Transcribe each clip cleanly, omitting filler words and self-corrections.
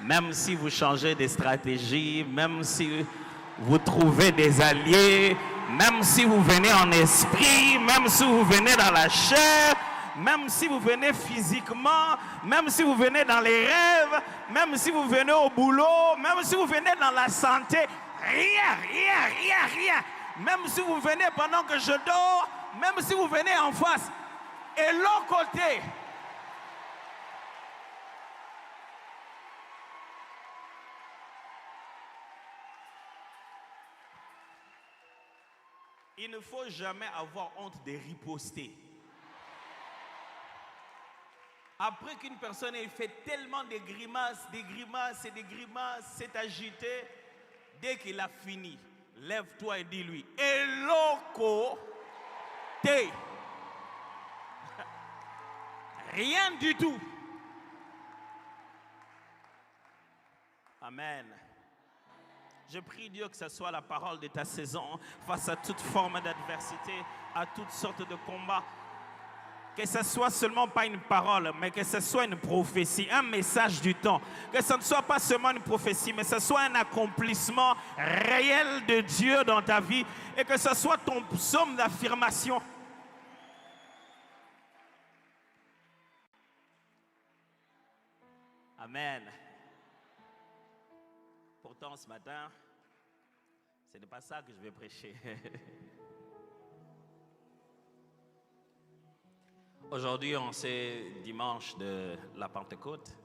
même si vous changez des stratégies, même si vous trouvez des alliés, même si vous venez en esprit, même si vous venez dans la chair, même si vous venez physiquement, même si vous venez dans les rêves, même si vous venez au boulot, même si vous venez dans la santé, rien. Même si vous venez pendant que je dors, même si vous venez en face. Et l'autre côté, il ne faut jamais avoir honte de riposter. Après qu'une personne ait fait tellement de grimaces, s'est agité, dès qu'il a fini, lève-toi et dis-lui, Eloko te. Rien du tout. Amen. Je prie Dieu que ce soit la parole de ta saison face à toute forme d'adversité, à toutes sortes de combats. Que ce soit seulement pas une parole, mais que ce soit une prophétie, un message du temps. Que ce ne soit pas seulement une prophétie, mais que ce soit un accomplissement réel de Dieu dans ta vie. Et que ce soit ton psaume d'affirmation. Amen. Pourtant, ce matin, ce n'est pas ça que je vais prêcher. Aujourd'hui, on sait dimanche de la Pentecôte.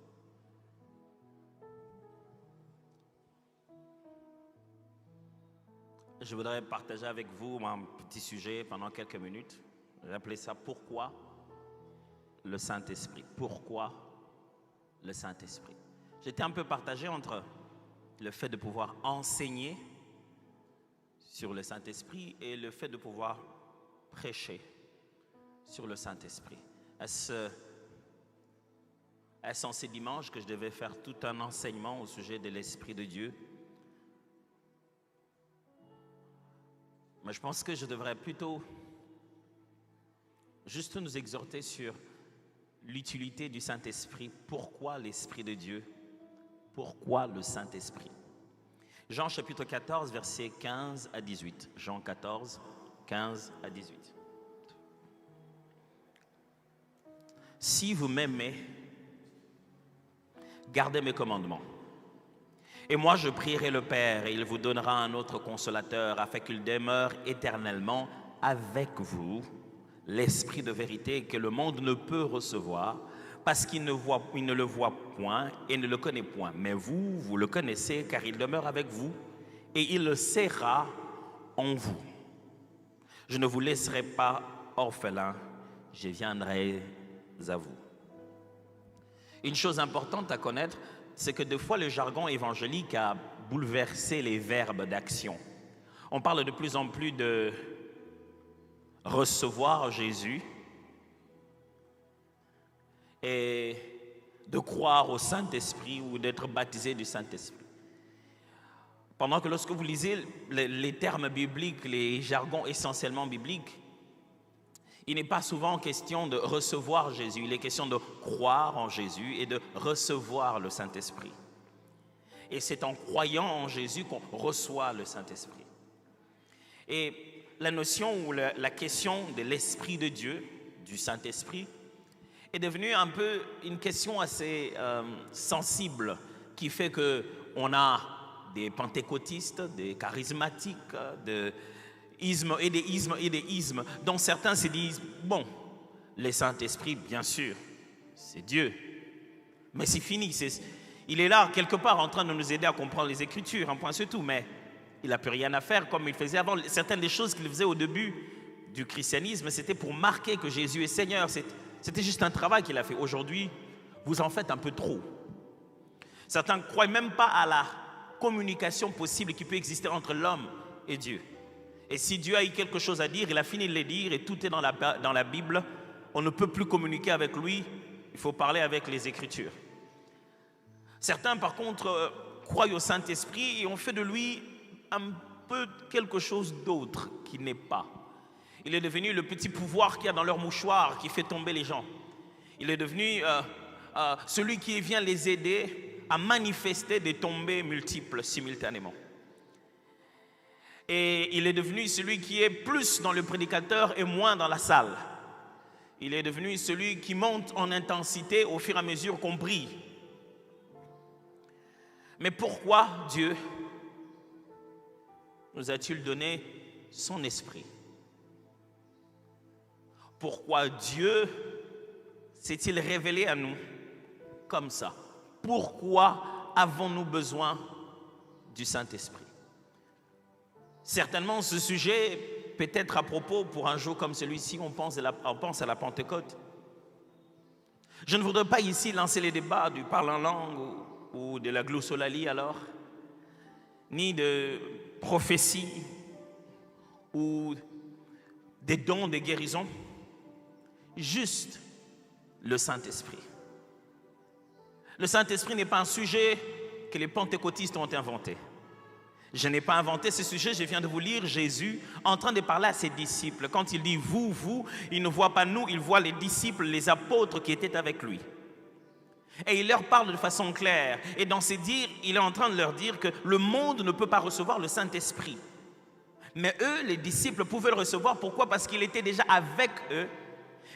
Je voudrais partager avec vous un petit sujet pendant quelques minutes. Rappelez ça, pourquoi le Saint-Esprit? Pourquoi le Saint-Esprit? J'étais un peu partagé entre le fait de pouvoir enseigner sur le Saint-Esprit et le fait de pouvoir prêcher sur le Saint-Esprit. Est-ce en ces dimanches que je devais faire tout un enseignement au sujet de l'Esprit de Dieu? Mais je pense que je devrais plutôt juste nous exhorter sur l'utilité du Saint-Esprit. Pourquoi l'Esprit de Dieu? Pourquoi le Saint-Esprit? Jean chapitre 14, versets 15 à 18. Jean 14, 15 à 18. Si vous m'aimez, gardez mes commandements. Et moi, je prierai le Père, et il vous donnera un autre consolateur, afin qu'il demeure éternellement avec vous, l'Esprit de vérité que le monde ne peut recevoir, parce qu'il ne le voit point et ne le connaît point. Mais vous, vous le connaissez, car il demeure avec vous, et il le sera en vous. Je ne vous laisserai pas orphelins, je viendrai à vous. Une chose importante à connaître, c'est que des fois le jargon évangélique a bouleversé les verbes d'action. On parle de plus en plus de recevoir Jésus et de croire au Saint-Esprit ou d'être baptisé du Saint-Esprit. Pendant que lorsque vous lisez les termes bibliques, les jargons essentiellement bibliques, il n'est pas souvent question de recevoir Jésus, il est question de croire en Jésus et de recevoir le Saint-Esprit. Et c'est en croyant en Jésus qu'on reçoit le Saint-Esprit. Et la notion ou la question de l'Esprit de Dieu, du Saint-Esprit, est devenue un peu une question assez sensible, qui fait qu'on a des pentecôtistes, des charismatiques, des ismes, dont certains se disent, bon, le Saint-Esprit, bien sûr, c'est Dieu, mais c'est fini, il est là quelque part en train de nous aider à comprendre les Écritures, un point c'est tout, mais il n'a plus rien à faire comme il faisait avant. Certaines des choses qu'il faisait au début du christianisme, c'était pour marquer que Jésus est Seigneur, c'était juste un travail qu'il a fait. Aujourd'hui, vous en faites un peu trop. Certains ne croient même pas à la communication possible qui peut exister entre l'homme et Dieu. Et si Dieu a eu quelque chose à dire, il a fini de le dire et tout est dans la Bible. On ne peut plus communiquer avec lui, il faut parler avec les Écritures. Certains, par contre, croient au Saint-Esprit et ont fait de lui un peu quelque chose d'autre qui n'est pas. Il est devenu le petit pouvoir qu'il y a dans leur mouchoir qui fait tomber les gens. Il est devenu celui qui vient les aider à manifester des tombées multiples simultanément. Et il est devenu celui qui est plus dans le prédicateur et moins dans la salle. Il est devenu celui qui monte en intensité au fur et à mesure qu'on prie. Mais pourquoi Dieu nous a-t-il donné son esprit? Pourquoi Dieu s'est-il révélé à nous comme ça? Pourquoi avons-nous besoin du Saint-Esprit? Certainement, ce sujet peut être à propos pour un jour comme celui-ci, on pense à la Pentecôte. Je ne voudrais pas ici lancer les débats du parler en langue ou de la glossolalie alors, ni de prophétie ou des dons de guérison, juste le Saint-Esprit. Le Saint-Esprit n'est pas un sujet que les pentecôtistes ont inventé. Je n'ai pas inventé ce sujet, je viens de vous lire Jésus en train de parler à ses disciples. Quand il dit vous, il ne voit pas nous, il voit les disciples, les apôtres qui étaient avec lui. Et il leur parle de façon claire. Et dans ses dires, il est en train de leur dire que le monde ne peut pas recevoir le Saint-Esprit. Mais eux, les disciples, pouvaient le recevoir. Pourquoi? Parce qu'il était déjà avec eux.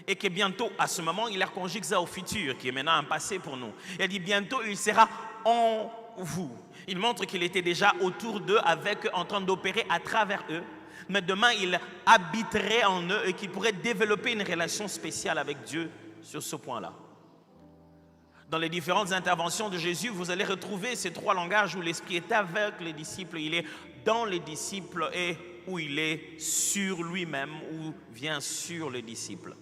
Et que bientôt, à ce moment, il leur conjugue ça au futur, qui est maintenant un passé pour nous. Il dit bientôt, il sera en vous. Il montre qu'il était déjà autour d'eux, avec eux, en train d'opérer à travers eux. Mais demain, il habiterait en eux et qu'il pourrait développer une relation spéciale avec Dieu sur ce point-là. Dans les différentes interventions de Jésus, vous allez retrouver ces trois langages où l'Esprit est avec les disciples, il est dans les disciples et où il est sur lui-même, ou vient sur les disciples.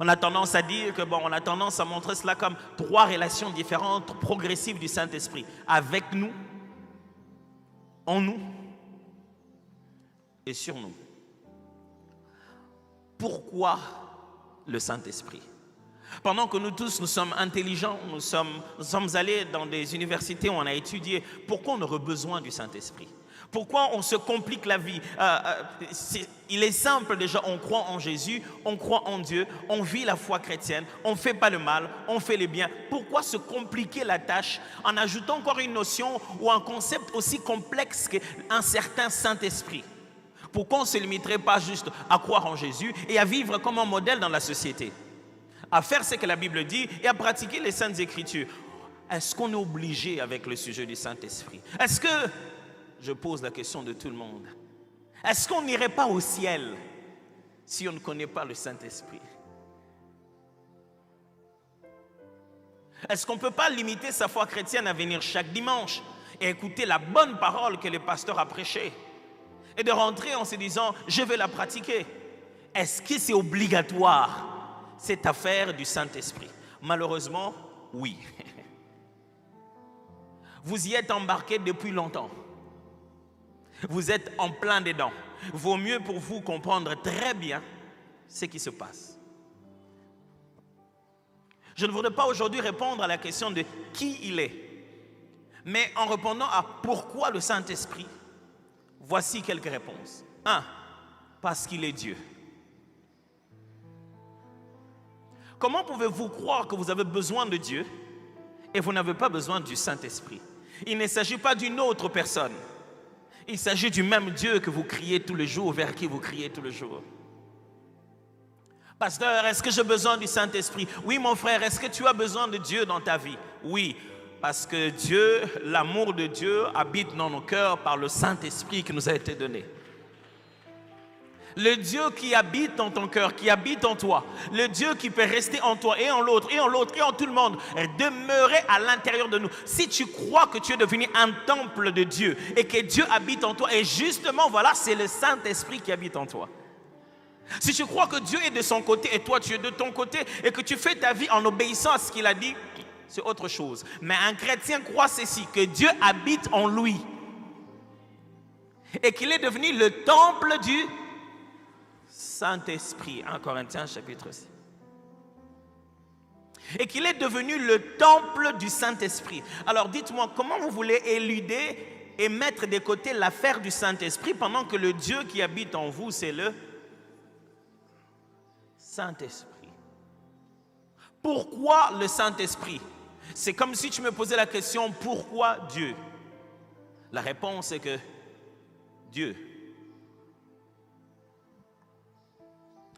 On a tendance à dire que, on a tendance à montrer cela comme trois relations différentes, progressives du Saint-Esprit. Avec nous, en nous et sur nous. Pourquoi le Saint-Esprit? Pendant que nous tous, nous sommes intelligents, nous sommes allés dans des universités où on a étudié, pourquoi on aurait besoin du Saint-Esprit? Pourquoi on se complique la vie? Il est simple déjà, on croit en Jésus, on croit en Dieu, on vit la foi chrétienne, on ne fait pas le mal, on fait le bien. Pourquoi se compliquer la tâche en ajoutant encore une notion ou un concept aussi complexe qu'un certain Saint-Esprit? Pourquoi on ne se limiterait pas juste à croire en Jésus et à vivre comme un modèle dans la société? À faire ce que la Bible dit et à pratiquer les Saintes Écritures. Est-ce qu'on est obligé avec le sujet du Saint-Esprit? Est-ce que, je pose la question de tout le monde, est-ce qu'on n'irait pas au ciel si on ne connaît pas le Saint-Esprit? Est-ce qu'on ne peut pas limiter sa foi chrétienne à venir chaque dimanche et écouter la bonne parole que le pasteur a prêchée et de rentrer en se disant, je vais la pratiquer? Est-ce que c'est obligatoire cette affaire du Saint-Esprit? Malheureusement, oui. Vous y êtes embarqué depuis longtemps. Vous êtes en plein dedans. Vaut mieux pour vous comprendre très bien ce qui se passe. Je ne voudrais pas aujourd'hui répondre à la question de qui il est. Mais en répondant à pourquoi le Saint-Esprit, voici quelques réponses. 1. Parce qu'il est Dieu. Comment pouvez-vous croire que vous avez besoin de Dieu et vous n'avez pas besoin du Saint-Esprit? Il ne s'agit pas d'une autre personne. Il s'agit du même Dieu que vous criez tous les jours, vers qui vous criez tous les jours. Pasteur, est-ce que j'ai besoin du Saint-Esprit? Oui, mon frère, est-ce que tu as besoin de Dieu dans ta vie? Oui, parce que Dieu, l'amour de Dieu habite dans nos cœurs par le Saint-Esprit qui nous a été donné. Le Dieu qui habite dans ton cœur, qui habite en toi, le Dieu qui peut rester en toi et en l'autre, et en l'autre, et en tout le monde, demeurer à l'intérieur de nous. Si tu crois que tu es devenu un temple de Dieu et que Dieu habite en toi, et justement, voilà, c'est le Saint-Esprit qui habite en toi. Si tu crois que Dieu est de son côté et toi tu es de ton côté et que tu fais ta vie en obéissant à ce qu'il a dit, c'est autre chose. Mais un chrétien croit ceci, que Dieu habite en lui et qu'il est devenu le temple du Saint-Esprit, 1 Corinthiens chapitre 6. Et qu'il est devenu le temple du Saint-Esprit. Alors dites-moi, comment vous voulez éluder et mettre de côté l'affaire du Saint-Esprit pendant que le Dieu qui habite en vous, c'est le Saint-Esprit? Pourquoi le Saint-Esprit? C'est comme si tu me posais la question, pourquoi Dieu? La réponse est que Dieu.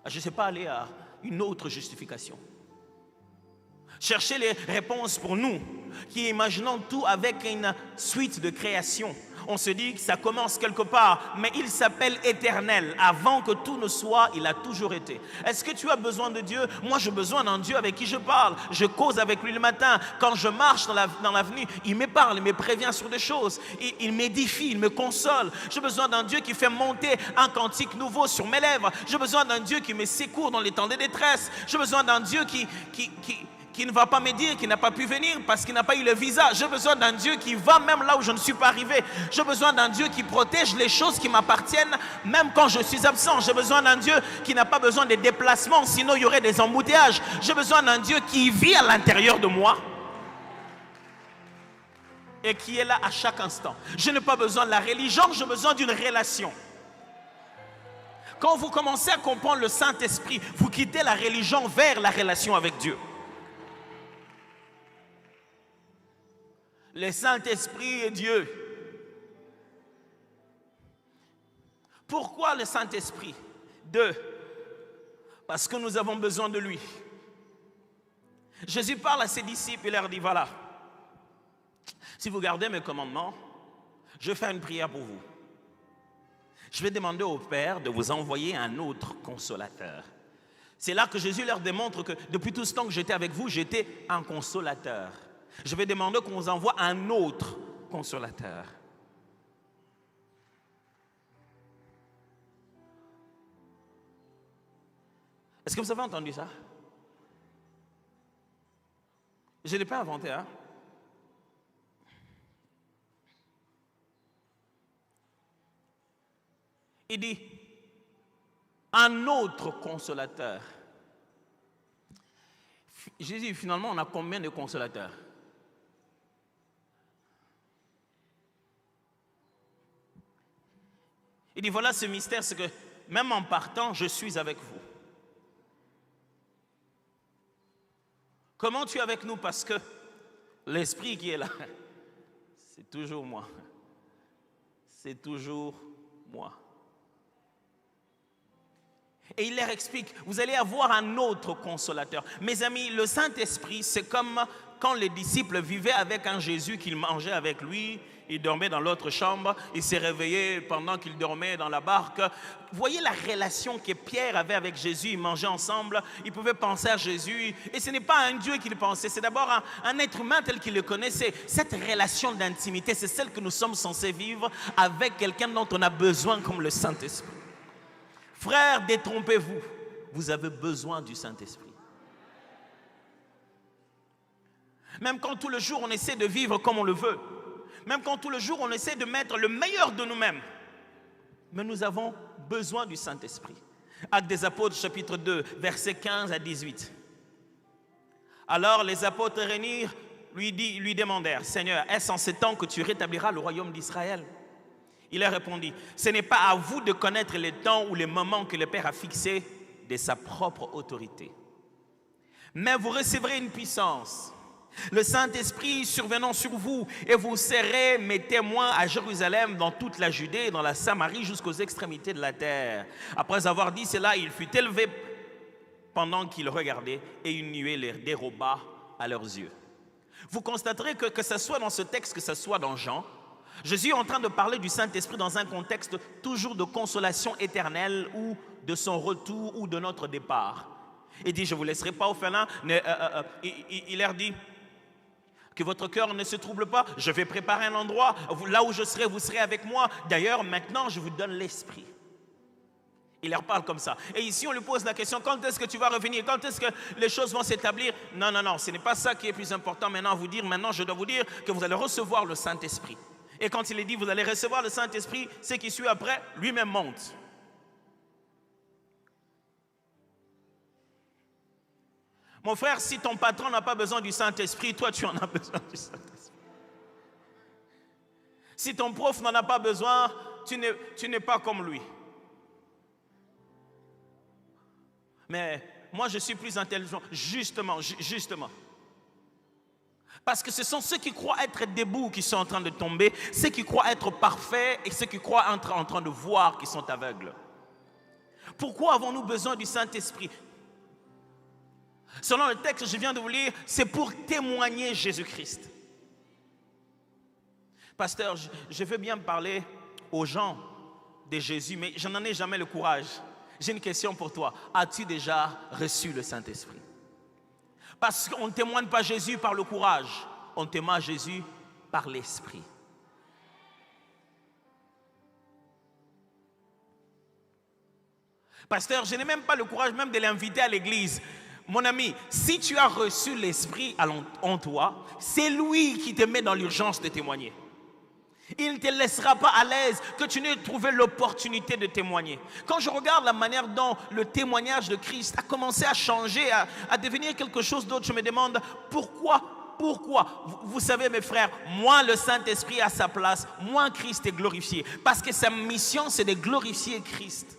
Je ne sais pas aller à une autre justification. Chercher les réponses pour nous, qui imaginons tout avec une suite de création. On se dit que ça commence quelque part, mais il s'appelle éternel. Avant que tout ne soit, il a toujours été. Est-ce que tu as besoin de Dieu? Moi, j'ai besoin d'un Dieu avec qui je parle. Je cause avec lui le matin. Quand je marche dans l'avenue, il me parle, il me prévient sur des choses. Il m'édifie, il me console. J'ai besoin d'un Dieu qui fait monter un cantique nouveau sur mes lèvres. J'ai besoin d'un Dieu qui me secourt dans les temps de détresse. J'ai besoin d'un Dieu qui ne va pas me dire qu'il n'a pas pu venir parce qu'il n'a pas eu le visa. J'ai besoin d'un Dieu qui va même là où je ne suis pas arrivé. J'ai besoin d'un Dieu qui protège les choses qui m'appartiennent même quand je suis absent. J'ai besoin d'un Dieu qui n'a pas besoin de déplacements, sinon il y aurait des embouteillages. J'ai besoin d'un Dieu qui vit à l'intérieur de moi et qui est là à chaque instant. Je n'ai pas besoin de la religion, j'ai besoin d'une relation. Quand vous commencez à comprendre le Saint-Esprit, vous quittez la religion vers la relation avec Dieu. Le Saint-Esprit est Dieu. Pourquoi le Saint-Esprit? 2. Parce que nous avons besoin de lui. Jésus parle à ses disciples et leur dit, voilà, si vous gardez mes commandements, je vais faire une prière pour vous. Je vais demander au Père de vous envoyer un autre consolateur. C'est là que Jésus leur démontre que depuis tout ce temps que j'étais avec vous, j'étais un consolateur. Je vais demander qu'on vous envoie un autre consolateur. Est-ce que vous avez entendu ça? Je ne l'ai pas inventé, hein? Il dit, un autre consolateur. Jésus, finalement, on a combien de consolateurs? Il dit, voilà ce mystère, c'est que même en partant, je suis avec vous. Comment tu es avec nous? Parce que l'Esprit qui est là, c'est toujours moi. C'est toujours moi. Et il leur explique, vous allez avoir un autre consolateur. Mes amis, le Saint-Esprit, c'est comme quand les disciples vivaient avec un Jésus qu'ils mangeaient avec lui, il dormait dans l'autre chambre, il s'est réveillé pendant qu'il dormait dans la barque. Vous voyez la relation que Pierre avait avec Jésus, ils mangeaient ensemble, ils pouvaient penser à Jésus. Et ce n'est pas un Dieu qu'il pensait, c'est d'abord un être humain tel qu'il le connaissait. Cette relation d'intimité, c'est celle que nous sommes censés vivre avec quelqu'un dont on a besoin comme le Saint-Esprit. Frères, détrompez-vous, vous avez besoin du Saint-Esprit. Même quand tout le jour on essaie de vivre comme on le veut, même quand tout le jour on essaie de mettre le meilleur de nous-mêmes, mais nous avons besoin du Saint-Esprit. Actes des Apôtres, chapitre 2, versets 15 à 18. Alors les apôtres réunis lui demandèrent, Seigneur, est-ce en ce temps que tu rétabliras le royaume d'Israël? Il leur répondit, ce n'est pas à vous de connaître les temps ou les moments que le Père a fixés de sa propre autorité. Mais vous recevrez une puissance, le Saint-Esprit survenant sur vous, et vous serez mes témoins à Jérusalem, dans toute la Judée, dans la Samarie, jusqu'aux extrémités de la terre. Après avoir dit cela, il fut élevé pendant qu'ils regardaient, et une nuée les déroba à leurs yeux. Vous constaterez que ce soit dans ce texte, que ce soit dans Jean, Jésus est en train de parler du Saint-Esprit dans un contexte toujours de consolation éternelle ou de son retour ou de notre départ. Il dit, je ne vous laisserai pas orphelins. Il leur dit que votre cœur ne se trouble pas. Je vais préparer un endroit. Là où je serai, vous serez avec moi. D'ailleurs, maintenant, je vous donne l'Esprit. Il leur parle comme ça. Et ici, on lui pose la question, quand est-ce que tu vas revenir? Quand est-ce que les choses vont s'établir? Non, non, non, ce n'est pas ça qui est plus important maintenant à vous dire. Maintenant, je dois vous dire que vous allez recevoir le Saint-Esprit. Et quand il est dit, vous allez recevoir le Saint-Esprit, ce qui suit après, lui-même monte. Mon frère, si ton patron n'a pas besoin du Saint-Esprit, toi, tu en as besoin du Saint-Esprit. Si ton prof n'en a pas besoin, tu n'es pas comme lui. Mais moi, je suis plus intelligent, justement. Parce que ce sont ceux qui croient être debout qui sont en train de tomber, ceux qui croient être parfaits et ceux qui croient être en train de voir qui sont aveugles. Pourquoi avons-nous besoin du Saint-Esprit? Selon le texte que je viens de vous lire, c'est pour témoigner Jésus-Christ. Pasteur, je veux bien parler aux gens de Jésus, mais je n'en ai jamais le courage. J'ai une question pour toi. As-tu déjà reçu le Saint-Esprit? Parce qu'on ne témoigne pas Jésus par le courage, on témoigne Jésus par l'Esprit. Pasteur, je n'ai même pas le courage même de l'inviter à l'église. Mon ami, si tu as reçu l'Esprit en toi, c'est lui qui te met dans l'urgence de témoigner. Il ne te laissera pas à l'aise que tu n'aies trouvé l'opportunité de témoigner. Quand je regarde la manière dont le témoignage de Christ a commencé à changer, à devenir quelque chose d'autre, je me demande pourquoi. Vous savez mes frères, moins le Saint-Esprit a sa place, moins Christ est glorifié. Parce que sa mission c'est de glorifier Christ.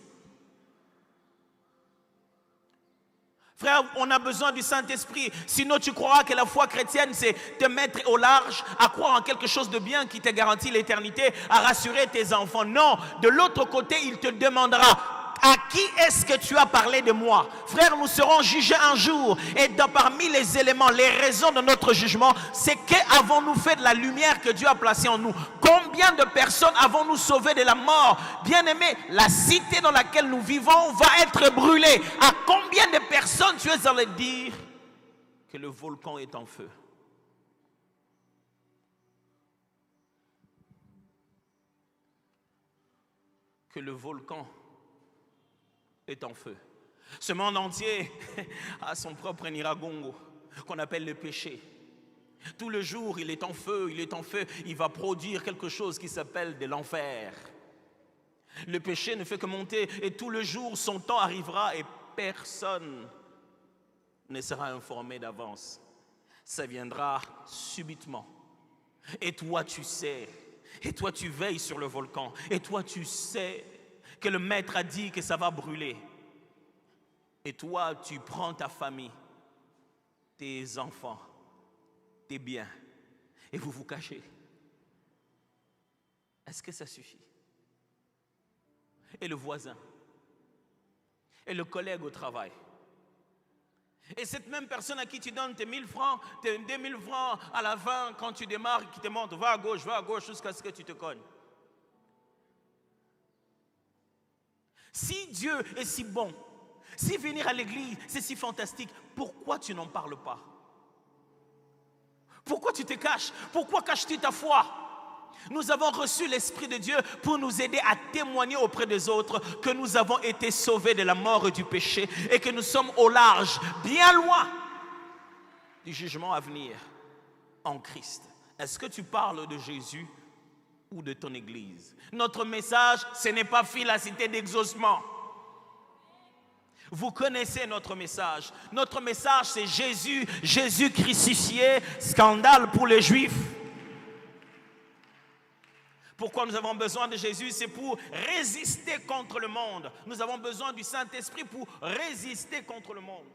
Frère, on a besoin du Saint-Esprit. Sinon, tu croiras que la foi chrétienne, c'est te mettre au large, à croire en quelque chose de bien qui te garantit l'éternité, à rassurer tes enfants. Non, de l'autre côté, il te demandera, à qui est-ce que tu as parlé de moi? Frère, nous serons jugés un jour. Et parmi les éléments, les raisons de notre jugement, c'est qu'avons-nous fait de la lumière que Dieu a placée en nous? Combien de personnes avons-nous sauvées de la mort? Bien-aimés, la cité dans laquelle nous vivons va être brûlée. À combien de personnes tu es allé dire que le volcan est en feu? Que le volcan est en feu. Ce monde entier a son propre Niragongo qu'on appelle le péché. Tout le jour, il est en feu, il va produire quelque chose qui s'appelle de l'enfer. Le péché ne fait que monter et tout le jour, son temps arrivera et personne ne sera informé d'avance. Ça viendra subitement. Et toi, tu sais, et toi, tu veilles sur le volcan, et toi, tu sais que le maître a dit que ça va brûler. Et toi, tu prends ta famille, tes enfants, tes biens, et vous vous cachez. Est-ce que ça suffit? Et le voisin, et le collègue au travail, et cette même personne à qui tu donnes tes 1000 francs, tes 2000 francs à la fin, quand tu démarres, qui te montre, va à gauche, jusqu'à ce que tu te cognes. Si Dieu est si bon, si venir à l'église c'est si fantastique, pourquoi tu n'en parles pas? Pourquoi tu te caches? Pourquoi caches-tu ta foi? Nous avons reçu l'Esprit de Dieu pour nous aider à témoigner auprès des autres que nous avons été sauvés de la mort et du péché et que nous sommes au large, bien loin du jugement à venir en Christ. Est-ce que tu parles de Jésus ou de ton église? Notre message, ce n'est pas fille la cité d'exaucement. Vous connaissez notre message. Notre message, c'est Jésus, Jésus crucifié, scandale pour les Juifs. Pourquoi nous avons besoin de Jésus? C'est pour résister contre le monde. Nous avons besoin du Saint-Esprit pour résister contre le monde.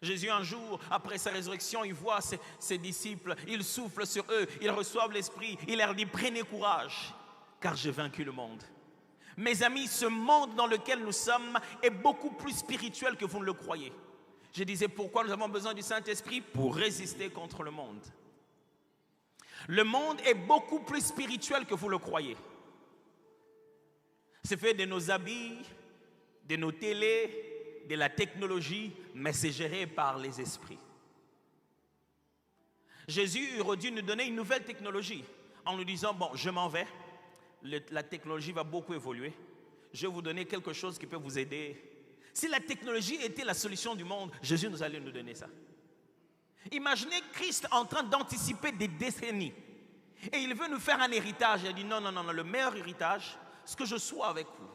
Jésus, un jour, après sa résurrection, il voit ses disciples, il souffle sur eux, ils reçoivent l'Esprit, il leur dit, prenez courage, car j'ai vaincu le monde. Mes amis, ce monde dans lequel nous sommes est beaucoup plus spirituel que vous ne le croyez. Je disais, pourquoi nous avons besoin du Saint-Esprit? Pour résister contre le monde. Le monde est beaucoup plus spirituel que vous le croyez. C'est fait de nos habits, de nos télés, de la technologie, mais c'est géré par les esprits. Jésus aurait dû nous donner une nouvelle technologie en nous disant, bon, je m'en vais, la technologie va beaucoup évoluer, je vais vous donner quelque chose qui peut vous aider. Si la technologie était la solution du monde, Jésus nous allait nous donner ça. Imaginez Christ en train d'anticiper des décennies. Et il veut nous faire un héritage. Il a dit non, le meilleur héritage, c'est que je sois avec vous.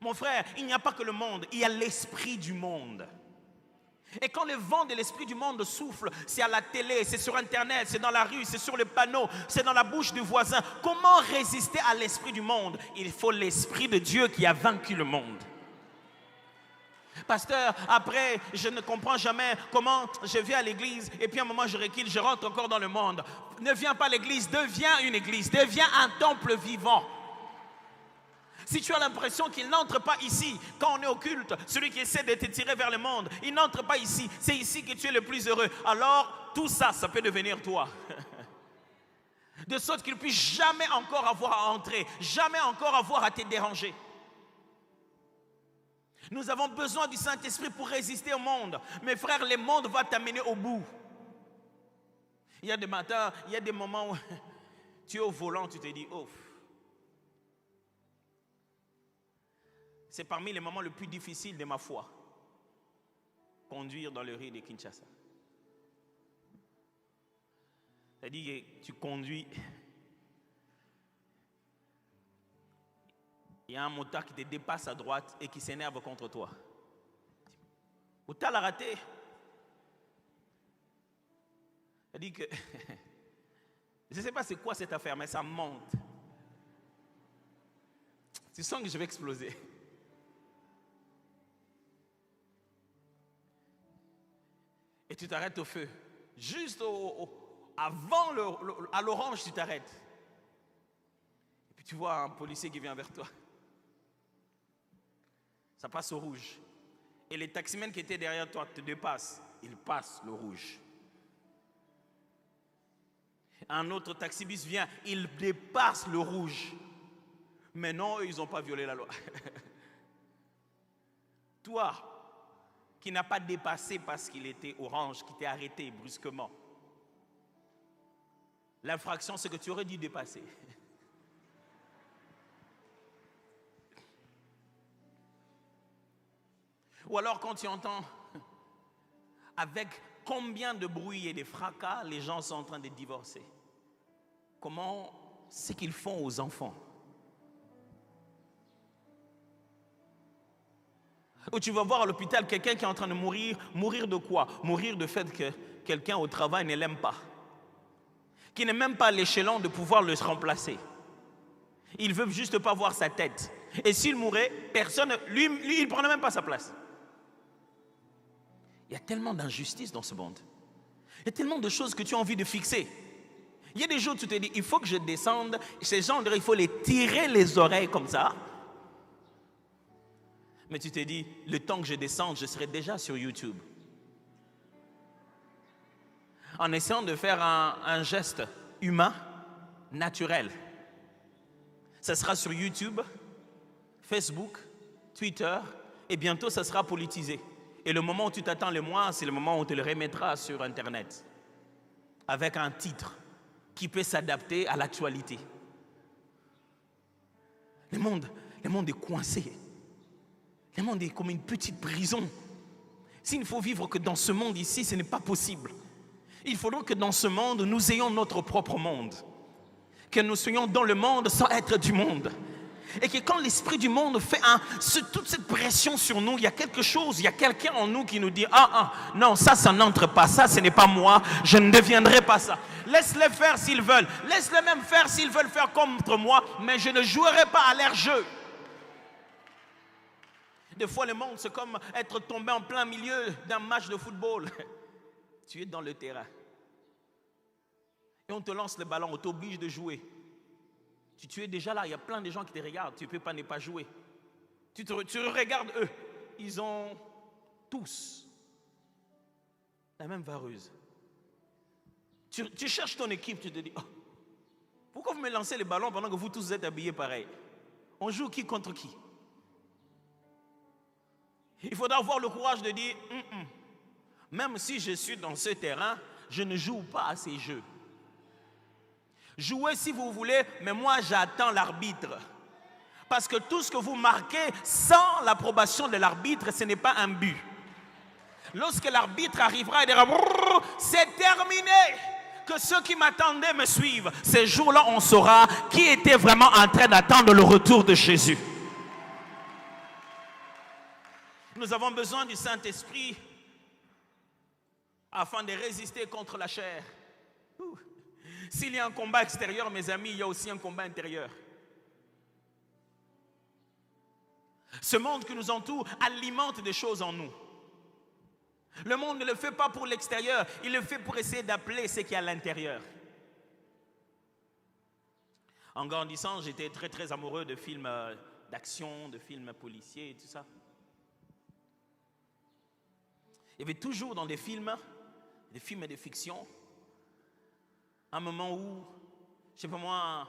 Mon frère, il n'y a pas que le monde, il y a l'esprit du monde. Et quand le vent de l'esprit du monde souffle, c'est à la télé, c'est sur Internet, c'est dans la rue, c'est sur les panneaux, c'est dans la bouche du voisin. Comment résister à l'esprit du monde? Il faut l'esprit de Dieu qui a vaincu le monde. Pasteur, après, je ne comprends jamais comment je viens à l'église et puis à un moment je recule, je rentre encore dans le monde. Ne viens pas à l'église, deviens une église, deviens un temple vivant. Si tu as l'impression qu'il n'entre pas ici, quand on est au culte, celui qui essaie de te tirer vers le monde, il n'entre pas ici, c'est ici que tu es le plus heureux. Alors, tout ça, ça peut devenir toi. De sorte qu'il ne puisse jamais encore avoir à entrer, jamais encore avoir à te déranger. Nous avons besoin du Saint-Esprit pour résister au monde. Mes frères, le monde va t'amener au bout. Il y a des matins, il y a des moments où tu es au volant, tu te dis, oh. C'est parmi les moments les plus difficiles de ma foi. Conduire dans le riz de Kinshasa. C'est-à-dire que tu conduis. Il y a un motard qui te dépasse à droite et qui s'énerve contre toi. Ou tu as la raté. C'est-à-dire que je ne sais pas c'est quoi cette affaire, mais ça monte. Tu sens que je vais exploser. Et tu t'arrêtes au feu. Juste avant à l'orange, tu t'arrêtes. Et puis tu vois un policier qui vient vers toi. Ça passe au rouge. Et les taximens qui étaient derrière toi te dépassent. Ils passent le rouge. Un autre taxibus vient, il dépasse le rouge. Mais non, eux, ils n'ont pas violé la loi. Toi, qui n'a pas dépassé parce qu'il était orange, qui t'est arrêté brusquement. L'infraction, c'est que tu aurais dû dépasser. Ou alors quand tu entends avec combien de bruit et de fracas les gens sont en train de divorcer. Comment c'est qu'ils font aux enfants? Ou tu vas voir à l'hôpital quelqu'un qui est en train de mourir. Mourir de quoi? Mourir du fait que quelqu'un au travail ne l'aime pas. Qui n'est même pas à l'échelon de pouvoir le remplacer. Il ne veut juste pas voir sa tête. Et s'il mourait, personne, lui il ne prenait même pas sa place. Il y a tellement d'injustice dans ce monde. Il y a tellement de choses que tu as envie de fixer. Il y a des jours où tu te dis, il faut que je descende. Ces gens, il faut les tirer les oreilles comme ça. Mais tu te dis, le temps que je descende, je serai déjà sur YouTube. En essayant de faire un geste humain, naturel. Ça sera sur YouTube, Facebook, Twitter, et bientôt ça sera politisé. Et le moment où tu t'attends le moins, c'est le moment où on te le remettra sur Internet. Avec un titre qui peut s'adapter à l'actualité. Le monde est coincé. Le monde est comme une petite prison. S'il ne faut vivre que dans ce monde ici, ce n'est pas possible. Il faudra que dans ce monde, nous ayons notre propre monde. Que nous soyons dans le monde sans être du monde. Et que quand l'esprit du monde fait toute cette pression sur nous, il y a quelque chose, il y a quelqu'un en nous qui nous dit non, ça n'entre pas, ça ce n'est pas moi, je ne deviendrai pas ça. Laisse-les faire s'ils veulent, laisse-les même faire s'ils veulent faire contre moi, mais je ne jouerai pas à leur jeu. Des fois le monde c'est comme être tombé en plein milieu d'un match de football. Tu es dans le terrain. Et on te lance le ballon, on t'oblige de jouer. Tu es déjà là, il y a plein de gens qui te regardent, tu ne peux pas ne pas jouer. Tu regardes eux, ils ont tous la même vareuse. Tu cherches ton équipe, tu te dis, pourquoi vous me lancez les ballons pendant que vous tous êtes habillés pareil? On joue qui contre qui? Il faudra avoir le courage de dire, même si je suis dans ce terrain, je ne joue pas à ces jeux. Jouez si vous voulez, mais moi j'attends l'arbitre. Parce que tout ce que vous marquez sans l'approbation de l'arbitre, ce n'est pas un but. Lorsque l'arbitre arrivera et dira « c'est terminé !» Que ceux qui m'attendaient me suivent. Ces jours-là, on saura qui était vraiment en train d'attendre le retour de Jésus. Nous avons besoin du Saint-Esprit afin de résister contre la chair. S'il y a un combat extérieur, mes amis, il y a aussi un combat intérieur. Ce monde qui nous entoure alimente des choses en nous. Le monde ne le fait pas pour l'extérieur, il le fait pour essayer d'appeler ce qui est à l'intérieur. En grandissant, j'étais très très amoureux de films d'action, de films policiers et tout ça. Il y avait toujours dans des films de fiction, un moment où, je sais pas moi,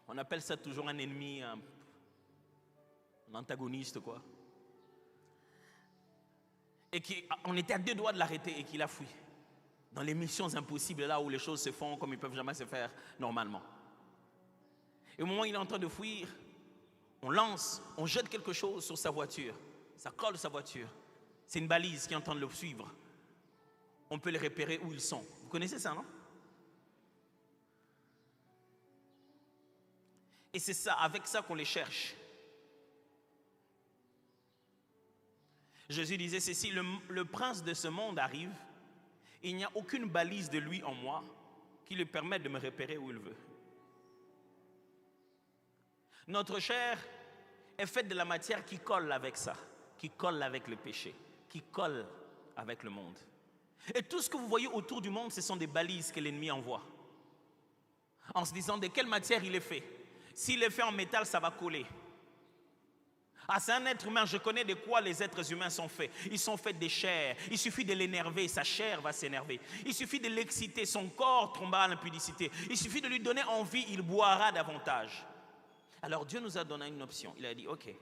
on appelle ça toujours un ennemi, un antagoniste quoi. Et on était à 2 doigts de l'arrêter et qu'il a fui. Dans les missions impossibles, là où les choses se font comme ils ne peuvent jamais se faire normalement. Et au moment où il est en train de fuir, on jette quelque chose sur sa voiture. Ça colle sa voiture. C'est une balise qui est en train de le suivre. On peut les repérer où ils sont. Vous connaissez ça, non? Et c'est ça, avec ça qu'on les cherche. Jésus disait ceci, le prince de ce monde arrive, il n'y a aucune balise de lui en moi qui lui permette de me repérer où il veut. Notre chair est faite de la matière qui colle avec ça, qui colle avec le péché, qui colle avec le monde. Et tout ce que vous voyez autour du monde, ce sont des balises que l'ennemi envoie. En se disant de quelle matière il est fait. S'il est fait en métal, ça va coller. Ah, c'est un être humain, je connais de quoi les êtres humains sont faits. Ils sont faits de chair. Il suffit de l'énerver, sa chair va s'énerver. Il suffit de l'exciter, son corps tombera à l'impudicité. Il suffit de lui donner envie, il boira davantage. Alors Dieu nous a donné une option. Il a dit, ok,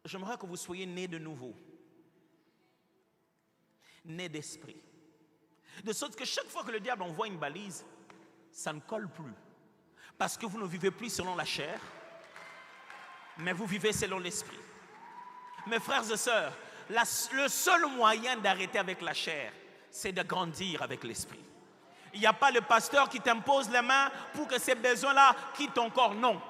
j'aimerais que vous soyez nés de nouveau. Nés d'esprit. De sorte que chaque fois que le diable envoie une balise, ça ne colle plus. Parce que vous ne vivez plus selon la chair, mais vous vivez selon l'esprit. Mes frères et sœurs, le seul moyen d'arrêter avec la chair, c'est de grandir avec l'esprit. Il n'y a pas le pasteur qui t'impose les mains pour que ces besoins-là quittent ton corps, non.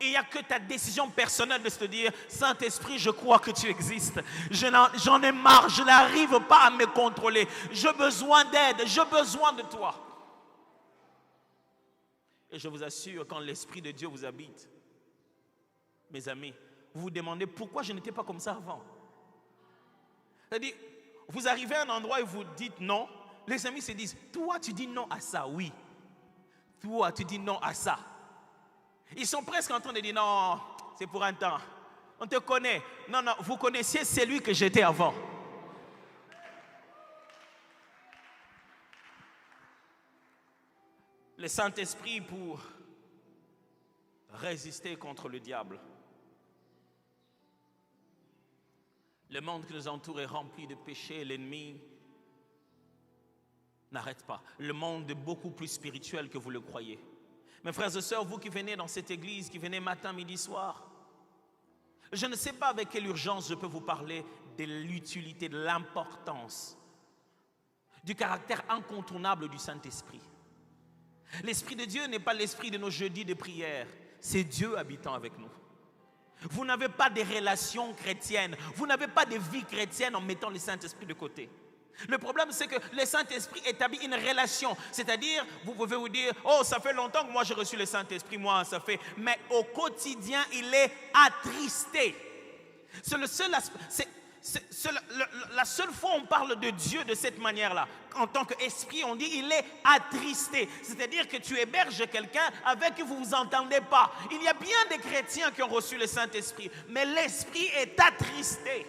Il n'y a que ta décision personnelle de se dire, Saint-Esprit, je crois que tu existes. J'en ai marre, je n'arrive pas à me contrôler. J'ai besoin d'aide, j'ai besoin de toi. Et je vous assure, quand l'Esprit de Dieu vous habite, mes amis, vous vous demandez pourquoi je n'étais pas comme ça avant. C'est-à-dire, vous arrivez à un endroit et vous dites non, les amis se disent, toi tu dis non à ça, oui. Toi tu dis non à ça. Ils sont presque en train de dire non, c'est pour un temps. On te connaît. Non, non, vous connaissiez celui que j'étais avant. Le Saint-Esprit pour résister contre le diable. Le monde qui nous entoure est rempli de péchés, l'ennemi n'arrête pas. Le monde est beaucoup plus spirituel que vous le croyez. Mes frères et sœurs, vous qui venez dans cette église, qui venez matin, midi, soir, je ne sais pas avec quelle urgence je peux vous parler de l'utilité, de l'importance, du caractère incontournable du Saint-Esprit. L'Esprit de Dieu n'est pas l'esprit de nos jeudis de prière, c'est Dieu habitant avec nous. Vous n'avez pas de relations chrétiennes, vous n'avez pas de vie chrétienne en mettant le Saint-Esprit de côté. Le problème, c'est que le Saint-Esprit établit une relation. C'est-à-dire, vous pouvez vous dire, oh, ça fait longtemps que moi j'ai reçu le Saint-Esprit, moi ça fait. Mais au quotidien, il est attristé. C'est le seul aspect. La seule fois où on parle de Dieu de cette manière-là, en tant qu'esprit, on dit il est attristé. C'est-à-dire que tu héberges quelqu'un avec qui vous ne vous entendez pas. Il y a bien des chrétiens qui ont reçu le Saint-Esprit, mais l'esprit est attristé.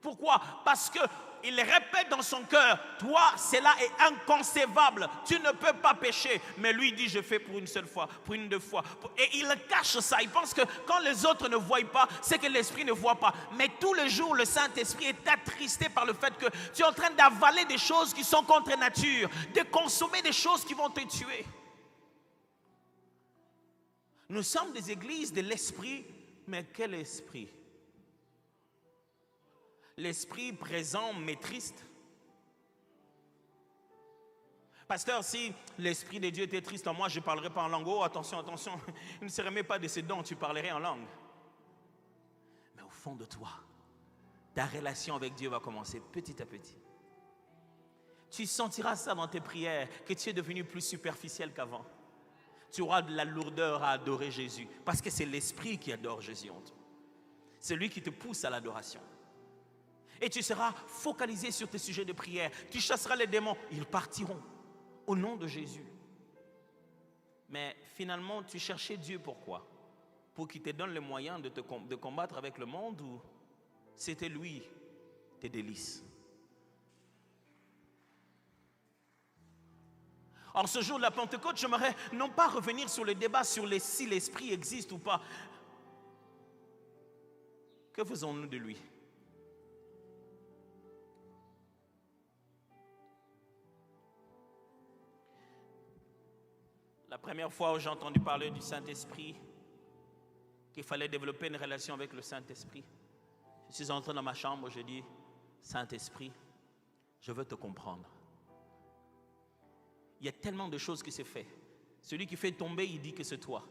Pourquoi? Parce que il répète dans son cœur, toi, cela est inconcevable, tu ne peux pas pécher. Mais lui dit, je fais pour une seule fois, pour une, 2 fois. Et il cache ça, il pense que quand les autres ne voient pas, c'est que l'esprit ne voit pas. Mais tous les jours, le Saint-Esprit est attristé par le fait que tu es en train d'avaler des choses qui sont contre nature, de consommer des choses qui vont te tuer. Nous sommes des églises de l'esprit, mais quel esprit? L'esprit présent mais triste. Pasteur, si l'Esprit de Dieu était triste en moi, je ne parlerais pas en langue. Oh, attention, attention, il ne se remet pas de ses dons, tu parlerais en langue. Mais au fond de toi, ta relation avec Dieu va commencer petit à petit. Tu sentiras ça dans tes prières, que tu es devenu plus superficiel qu'avant. tu auras de la lourdeur à adorer Jésus. Parce que c'est l'Esprit qui adore Jésus en toi. C'est lui qui te pousse à l'adoration. Et tu seras focalisé sur tes sujets de prière. Tu chasseras les démons. Ils partiront au nom de Jésus. Mais finalement, tu cherchais Dieu pourquoi? Pour qu'il te donne les moyens de combattre avec le monde, ou c'était lui tes délices? En ce jour de la Pentecôte, j'aimerais non pas revenir sur le débat sur si l'Esprit existe ou pas. Que faisons-nous de lui? La première fois où j'ai entendu parler du Saint-Esprit, qu'il fallait développer une relation avec le Saint-Esprit, je suis entré dans ma chambre, je dis, Saint-Esprit, je veux te comprendre. Il y a tellement de choses qui se font. Celui qui fait tomber, il dit que c'est toi.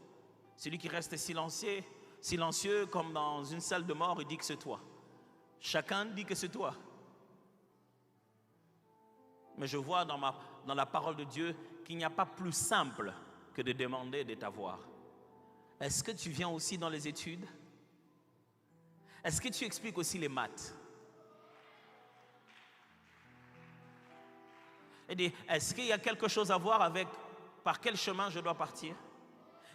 Celui qui reste silencieux comme dans une salle de mort, il dit que c'est toi. Chacun dit que c'est toi. Mais je vois dans la parole de Dieu qu'il n'y a pas plus simple que de demander de t'avoir. Est-ce que tu viens aussi dans les études? Est-ce que tu expliques aussi les maths? Et est-ce qu'il y a quelque chose à voir avec par quel chemin je dois partir?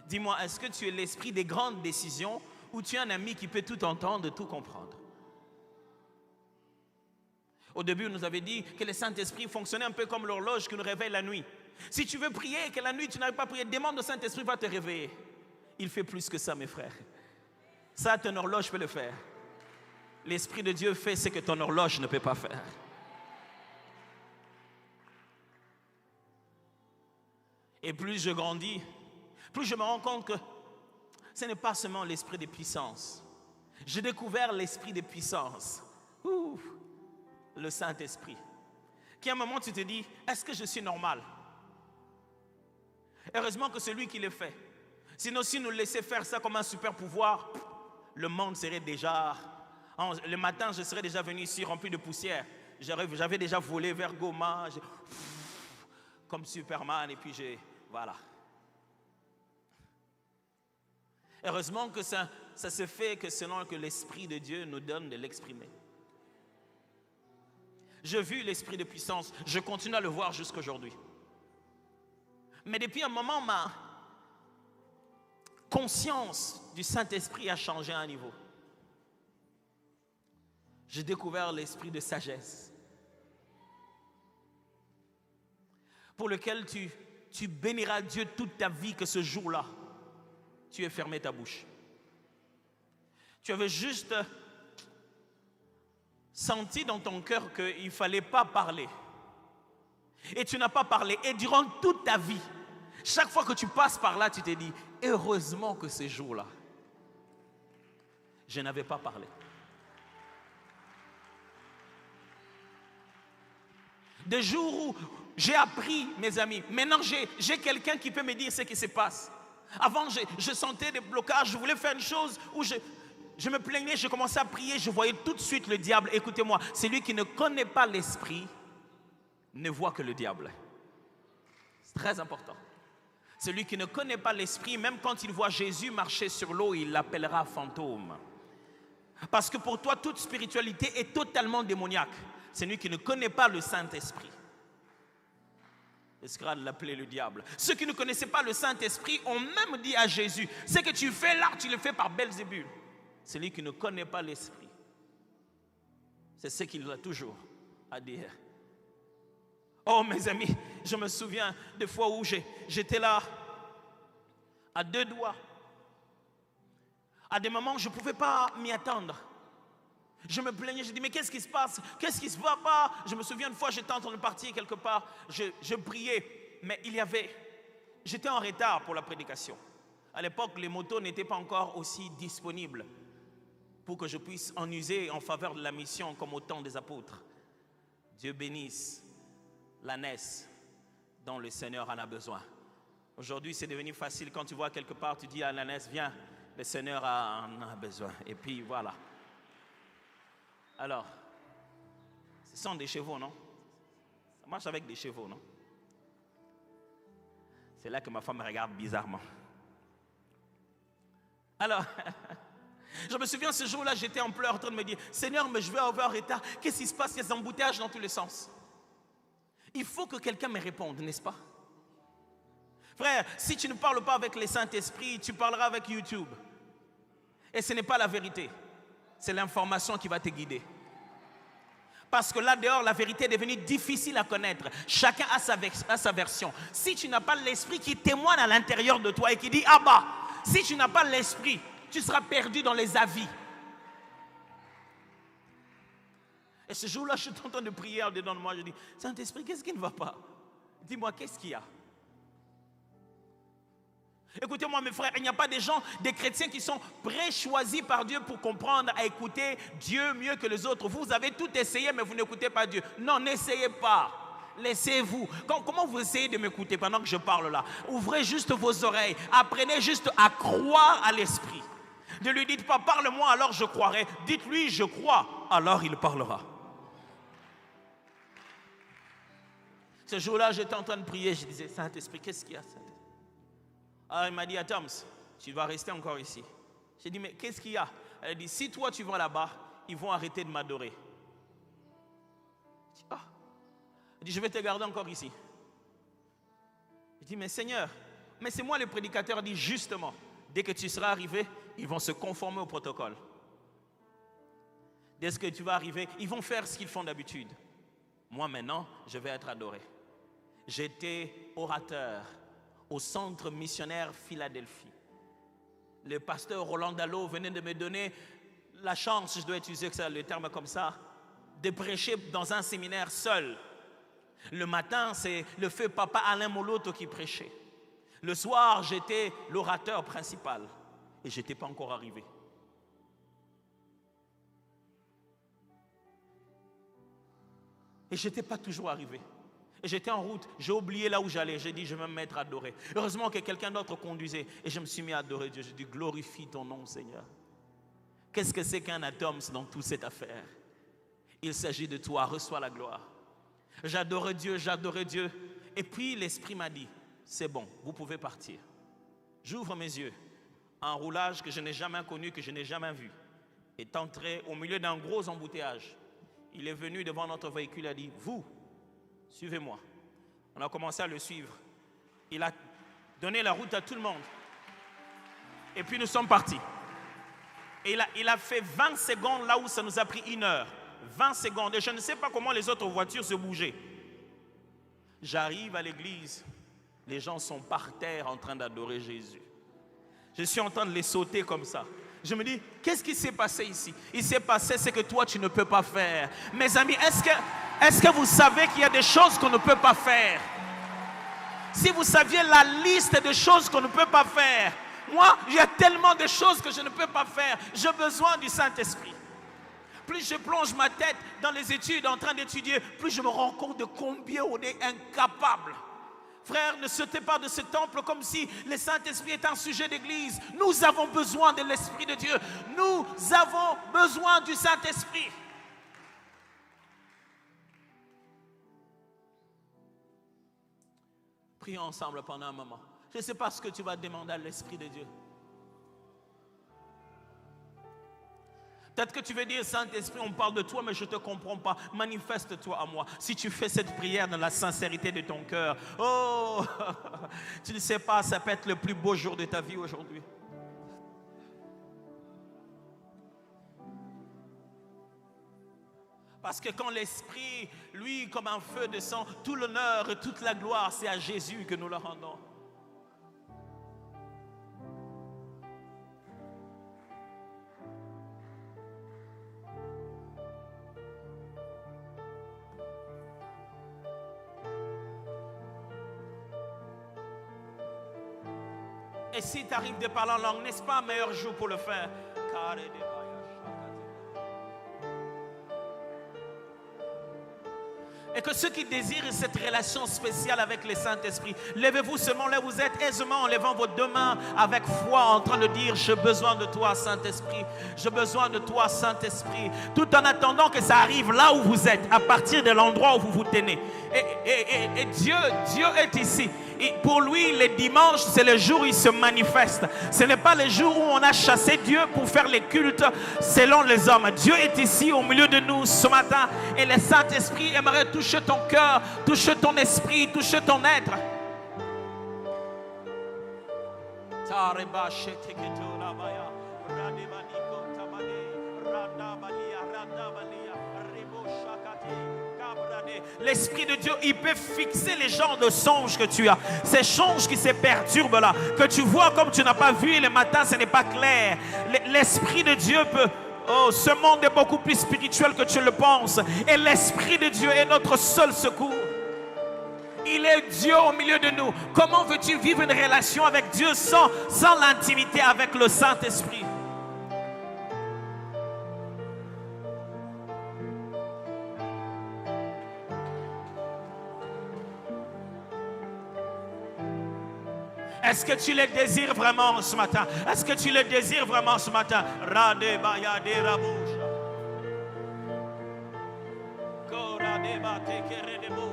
Dis-moi, est-ce que tu es l'esprit des grandes décisions ou tu es un ami qui peut tout entendre, tout comprendre? Au début, on nous avait dit que le Saint-Esprit fonctionnait un peu comme l'horloge qui nous réveille la nuit. Si tu veux prier et que la nuit tu n'arrives pas à prier, demande au Saint-Esprit, va te réveiller. Il fait plus que ça, mes frères. Ça, ton horloge peut le faire. L'Esprit de Dieu fait ce que ton horloge ne peut pas faire. Et plus je grandis, plus je me rends compte que ce n'est pas seulement l'esprit de puissance. J'ai découvert l'esprit de puissance. Le Saint-Esprit. Qu'à un moment tu te dis, est-ce que je suis normal? Heureusement que c'est lui qui le fait. Sinon, si nous laissait faire ça comme un super pouvoir, le monde serait déjà... Le matin, je serais déjà venu ici rempli de poussière. J'avais déjà volé vers Goma, comme Superman, et puis voilà. Heureusement que ça se fait que selon que l'Esprit de Dieu nous donne de l'exprimer. J'ai vu l'esprit de puissance, je continue à le voir jusqu'à aujourd'hui. Mais depuis un moment, ma conscience du Saint-Esprit a changé à un niveau. J'ai découvert l'esprit de sagesse, pour lequel tu béniras Dieu toute ta vie, que ce jour-là, tu aies fermé ta bouche. Tu avais juste senti dans ton cœur qu'il ne fallait pas parler. Et tu n'as pas parlé. Et durant toute ta vie, chaque fois que tu passes par là, tu te dis, heureusement que ce jour-là, je n'avais pas parlé. Des jours où j'ai appris, mes amis, maintenant j'ai quelqu'un qui peut me dire ce qui se passe. Avant, je sentais des blocages, je voulais faire une chose où je me plaignais, je commençais à prier, je voyais tout de suite le diable. Écoutez-moi, celui qui ne connaît pas l'esprit ne voit que le diable. C'est très important. Celui qui ne connaît pas l'esprit, même quand il voit Jésus marcher sur l'eau, il l'appellera fantôme. Parce que pour toi, toute spiritualité est totalement démoniaque. Celui qui ne connaît pas le Saint-Esprit risquera de l'appeler le diable. Ceux qui ne connaissaient pas le Saint-Esprit ont même dit à Jésus, ce que tu fais là, tu le fais par Belzébul. Celui qui ne connaît pas l'Esprit, c'est ce qu'il a toujours à dire. Oh mes amis, je me souviens des fois où j'étais là, à deux doigts. À des moments où je ne pouvais pas m'y attendre. Je me plaignais, je dis mais qu'est-ce qui se passe? Qu'est-ce qui ne se va pas? Je me souviens une fois, j'étais en train de partir quelque part, je priais, mais j'étais en retard pour la prédication. À l'époque, les motos n'étaient pas encore aussi disponibles pour que je puisse en user en faveur de la mission comme au temps des apôtres. Dieu bénisse l'ânesse dont le Seigneur en a besoin. Aujourd'hui, c'est devenu facile. Quand tu vois quelque part, tu dis à l'ânesse, viens, le Seigneur en a besoin. Et puis voilà. Alors, ce sont des chevaux, non? Ça marche avec des chevaux, non? C'est là que ma femme me regarde bizarrement. Alors, je me souviens ce jour-là, j'étais en pleurs en train de me dire, Seigneur, mais je vais avoir retard. Qu'est-ce qui se passe? Il y a des embouteillages dans tous les sens. Il faut que quelqu'un me réponde, n'est-ce pas? Frère, si tu ne parles pas avec les Saint-Esprit, tu parleras avec YouTube. Et ce n'est pas la vérité. C'est l'information qui va te guider. Parce que là dehors, la vérité est devenue difficile à connaître. Chacun a sa version. Si tu n'as pas l'esprit qui témoigne à l'intérieur de toi et qui dit, ah bah, si tu n'as pas l'esprit, tu seras perdu dans les avis. Et ce jour-là, je suis en train de prier dedans de moi. Je dis, Saint-Esprit, qu'est-ce qui ne va pas? Dis-moi, qu'est-ce qu'il y a? Écoutez-moi mes frères, il n'y a pas des gens, des chrétiens qui sont pré-choisis par Dieu pour comprendre à écouter Dieu mieux que les autres. Vous avez tout essayé mais vous n'écoutez pas Dieu. Non, n'essayez pas. Laissez-vous. Comment vous essayez de m'écouter pendant que je parle là? Ouvrez juste vos oreilles. Apprenez juste à croire à l'Esprit. Ne lui dites pas parle-moi alors je croirai. Dites-lui je crois alors il parlera. Ce jour-là j'étais en train de prier. Je disais Saint-Esprit qu'est-ce qu'il y a? Alors il m'a dit, Atoms, tu vas rester encore ici. J'ai dit, mais qu'est-ce qu'il y a? Elle a dit, si toi tu vas là-bas, ils vont arrêter de m'adorer. J'ai dit, ah. Elle dit, je vais te garder encore ici. J'ai dit, mais Seigneur, mais c'est moi le prédicateur. Elle dit, justement, dès que tu seras arrivé, ils vont se conformer au protocole. Dès que tu vas arriver, ils vont faire ce qu'ils font d'habitude. Moi maintenant, je vais être adoré. J'étais orateur au centre missionnaire Philadelphie. Le pasteur Roland Dallot venait de me donner la chance, je dois utiliser le terme comme ça, de prêcher dans un séminaire seul. Le matin, c'est le feu papa Alain Moloto qui prêchait. Le soir, j'étais l'orateur principal et je n'étais pas encore arrivé. Et je n'étais pas toujours arrivé. Et j'étais en route, j'ai oublié là où j'allais. J'ai dit, je vais me mettre à adorer. Heureusement que quelqu'un d'autre conduisait. Et je me suis mis à adorer Dieu. J'ai dit, glorifie ton nom, Seigneur. Qu'est-ce que c'est qu'un atome dans toute cette affaire? Il s'agit de toi, reçois la gloire. J'adorais Dieu, j'adorais Dieu. Et puis l'Esprit m'a dit, c'est bon, vous pouvez partir. J'ouvre mes yeux. Un roulage que je n'ai jamais connu, que je n'ai jamais vu, est entré au milieu d'un gros embouteillage. Il est venu devant notre véhicule et a dit, vous, suivez-moi. On a commencé à le suivre. Il a donné la route à tout le monde. Et puis nous sommes partis. Et il a fait 20 secondes là où ça nous a pris 1 heure. 20 secondes. Et je ne sais pas comment les autres voitures se bougeaient. J'arrive à l'église. Les gens sont par terre en train d'adorer Jésus. Je suis en train de les sauter comme ça. Je me dis, qu'est-ce qui s'est passé ici? Il s'est passé ce que toi tu ne peux pas faire. Mes amis, est-ce que vous savez qu'il y a des choses qu'on ne peut pas faire? Si vous saviez la liste de choses qu'on ne peut pas faire, moi, il y a tellement de choses que je ne peux pas faire. J'ai besoin du Saint-Esprit. Plus je plonge ma tête dans les études, en train d'étudier, plus je me rends compte de combien on est incapable. Frère, ne sautez pas de ce temple comme si le Saint-Esprit est un sujet d'église. Nous avons besoin de l'Esprit de Dieu. Nous avons besoin du Saint-Esprit. Prions ensemble pendant un moment. Je ne sais pas ce que tu vas demander à l'Esprit de Dieu. Peut-être que tu veux dire, Saint-Esprit, on parle de toi, mais je ne te comprends pas. Manifeste-toi à moi. Si tu fais cette prière dans la sincérité de ton cœur, oh, tu ne sais pas, ça peut être le plus beau jour de ta vie aujourd'hui. Parce que quand l'Esprit, lui, comme un feu descend, tout l'honneur et toute la gloire, c'est à Jésus que nous le rendons. Et si tu arrives de parler en langue, n'est-ce pas un meilleur jour pour le faire? Et que ceux qui désirent cette relation spéciale avec le Saint-Esprit, levez-vous seulement là où vous êtes, aisément en levant vos 2 mains avec foi, en train de dire, j'ai besoin de toi, Saint-Esprit. J'ai besoin de toi, Saint-Esprit. Tout en attendant que ça arrive là où vous êtes, à partir de l'endroit où vous vous tenez. Et Dieu est ici. Pour lui, les dimanches, c'est le jour où il se manifeste. Ce n'est pas le jour où on a chassé Dieu pour faire les cultes selon les hommes. Dieu est ici au milieu de nous ce matin. Et le Saint-Esprit aimerait toucher ton cœur, toucher ton esprit, toucher ton être. L'Esprit de Dieu, il peut fixer les genres de songes que tu as. Ces songes qui se perturbent là, que tu vois comme tu n'as pas vu et le matin ce n'est pas clair. L'Esprit de Dieu peut... Oh, ce monde est beaucoup plus spirituel que tu le penses. Et l'Esprit de Dieu est notre seul secours. Il est Dieu au milieu de nous. Comment veux-tu vivre une relation avec Dieu sans l'intimité avec le Saint-Esprit? Est-ce que tu le désires vraiment ce matin? Est-ce que tu le désires vraiment ce matin? Rade baya de raboucha. Kora de bate kere de bo.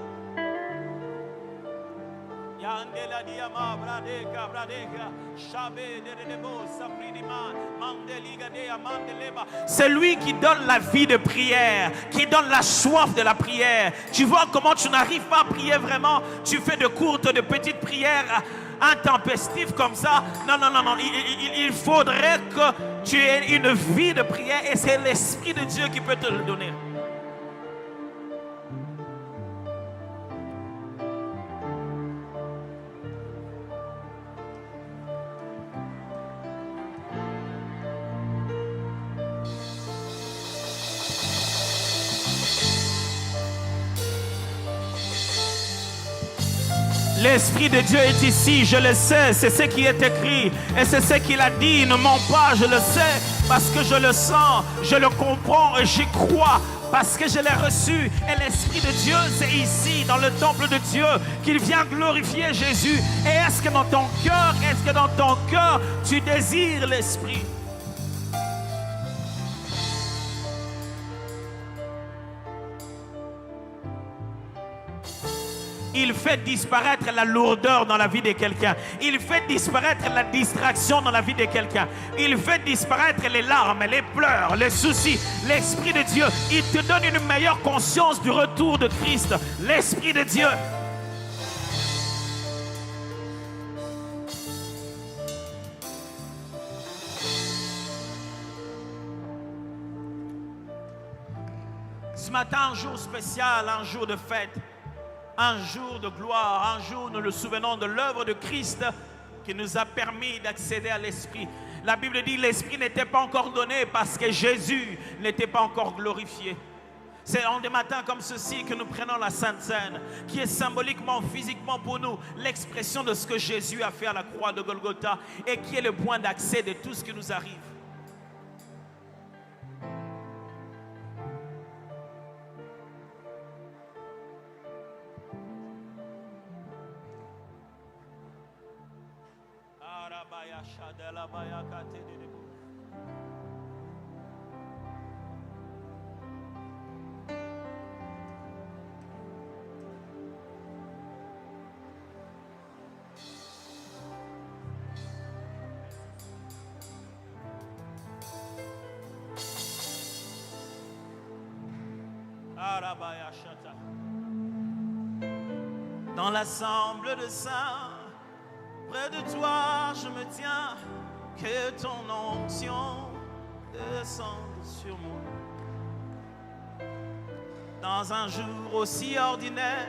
Yandela diama bradeka bradeka. Shabe de bo sapridima mandeliga de amandeleba. C'est lui qui donne la vie de prière, qui donne la soif de la prière. Tu vois comment tu n'arrives pas à prier vraiment? Tu fais de courtes, de petites prières intempestif comme ça. Non. Il faudrait que tu aies une vie de prière et c'est l'Esprit de Dieu qui peut te le donner. L'Esprit de Dieu est ici, je le sais, c'est ce qui est écrit et c'est ce qu'il a dit, ne mens pas, je le sais parce que je le sens, je le comprends et j'y crois parce que je l'ai reçu et l'Esprit de Dieu c'est ici dans le temple de Dieu qu'il vient glorifier Jésus. Et est-ce que dans ton cœur, tu désires l'Esprit? Il fait disparaître la lourdeur dans la vie de quelqu'un. Il fait disparaître la distraction dans la vie de quelqu'un. Il fait disparaître les larmes, les pleurs, les soucis. L'Esprit de Dieu, il te donne une meilleure conscience du retour de Christ. L'Esprit de Dieu. Ce matin, un jour spécial, un jour de fête. Un jour de gloire, un jour nous nous souvenons de l'œuvre de Christ qui nous a permis d'accéder à l'Esprit. La Bible dit que l'Esprit n'était pas encore donné parce que Jésus n'était pas encore glorifié. C'est en des matins comme ceci que nous prenons la Sainte Seine, qui est symboliquement, physiquement pour nous, l'expression de ce que Jésus a fait à la croix de Golgotha et qui est le point d'accès de tout ce qui nous arrive. Dans l'assemblée de saints, près de toi je me tiens, que ton onction descende sur moi. Dans un jour aussi ordinaire,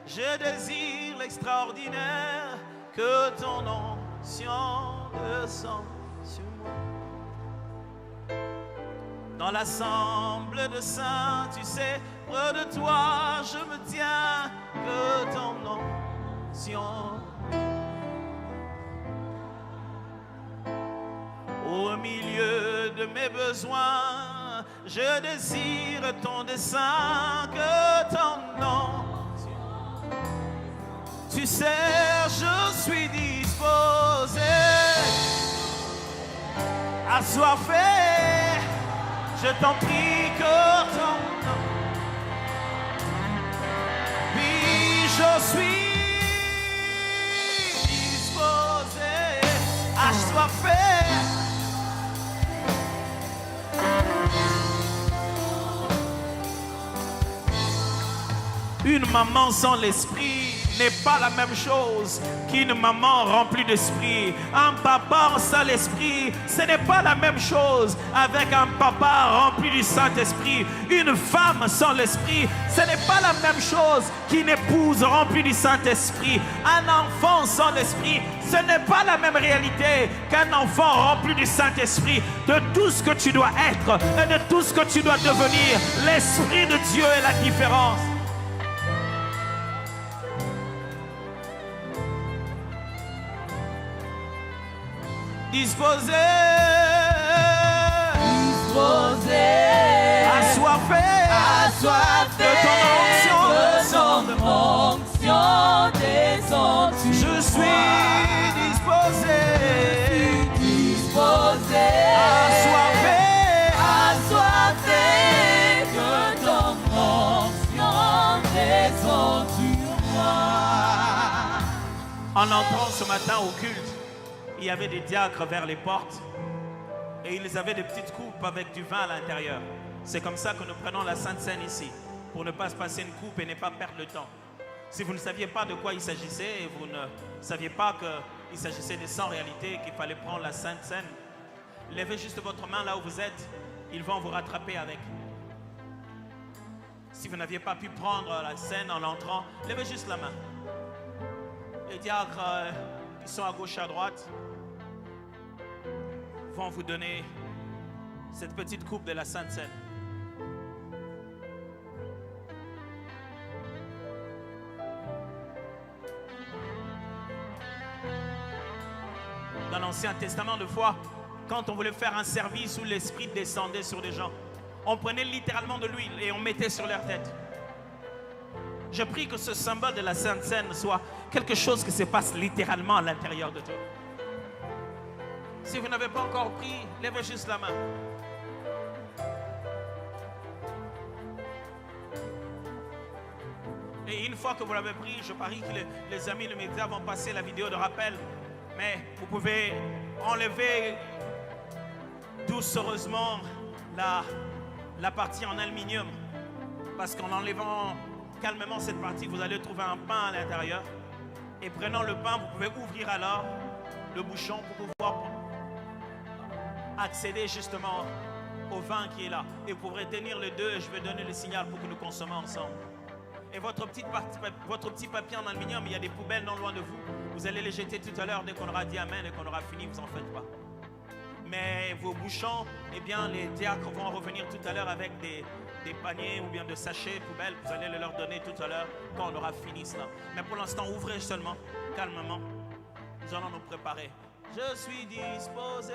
je désire l'extraordinaire, que ton onction descende sur moi. Dans l'assemblée de saints, tu sais, près de toi je me tiens, que ton onction. Au milieu de mes besoins, je désire ton dessein, que ton nom. Tu sais, je suis disposé, assoiffé, je t'en prie que ton nom. Oui, je suis Une maman sans l'esprit n'est pas la même chose qu'une maman remplie d'esprit. Un papa sans l'esprit, ce n'est pas la même chose avec un papa rempli du Saint-Esprit. Une femme sans l'esprit, ce n'est pas la même chose qu'une épouse remplie du Saint-Esprit. Un enfant sans l'esprit, ce n'est pas la même réalité qu'un enfant rempli du Saint-Esprit. De tout ce que tu dois être et de tout ce que tu dois devenir, l'Esprit de Dieu est la différence. Disposé, assoiffé de ton onction descend. Je suis disposé, assoiffé que ton onction descend sur moi. En entrant ce matin au culte, il y avait des diacres vers les portes et ils avaient des petites coupes avec du vin à l'intérieur. C'est comme ça que nous prenons la Sainte Seine ici, pour ne pas se passer une coupe et ne pas perdre le temps. Si vous ne saviez pas de quoi il s'agissait et vous ne saviez pas qu'il s'agissait de ça en réalité, qu'il fallait prendre la Sainte Seine, levez juste votre main là où vous êtes, ils vont vous rattraper avec. Si vous n'aviez pas pu prendre la Seine en entrant, levez juste la main. Les diacres qui sont à gauche et à droite vont vous donner cette petite coupe de la Sainte Seine. Dans l'Ancien Testament, de fois, quand on voulait faire un service où l'Esprit descendait sur des gens, on prenait littéralement de l'huile et on mettait sur leur tête. Je prie que ce symbole de la Sainte Seine soit quelque chose qui se passe littéralement à l'intérieur de toi. Si vous n'avez pas encore pris, levez juste la main. Et une fois que vous l'avez pris, je parie que les amis de médias vont passer la vidéo de rappel. Mais vous pouvez enlever doucereusement la partie en aluminium. Parce qu'en enlevant calmement cette partie, vous allez trouver un pain à l'intérieur. Et prenant le pain, vous pouvez ouvrir alors le bouchon pour pouvoir accéder justement au vin qui est là. Et vous pourrez tenir les deux et je vais donner le signal pour que nous consommions ensemble. Et votre petit papier en aluminium, il y a des poubelles non loin de vous. Vous allez les jeter tout à l'heure dès qu'on aura dit Amen et qu'on aura fini, vous en faites pas. Mais vos bouchons, eh bien les diacres vont revenir tout à l'heure avec des paniers ou bien de sachets, poubelles. Vous allez les leur donner tout à l'heure quand on aura fini cela. Mais pour l'instant, ouvrez seulement, calmement. Nous allons nous préparer. Je suis disposé.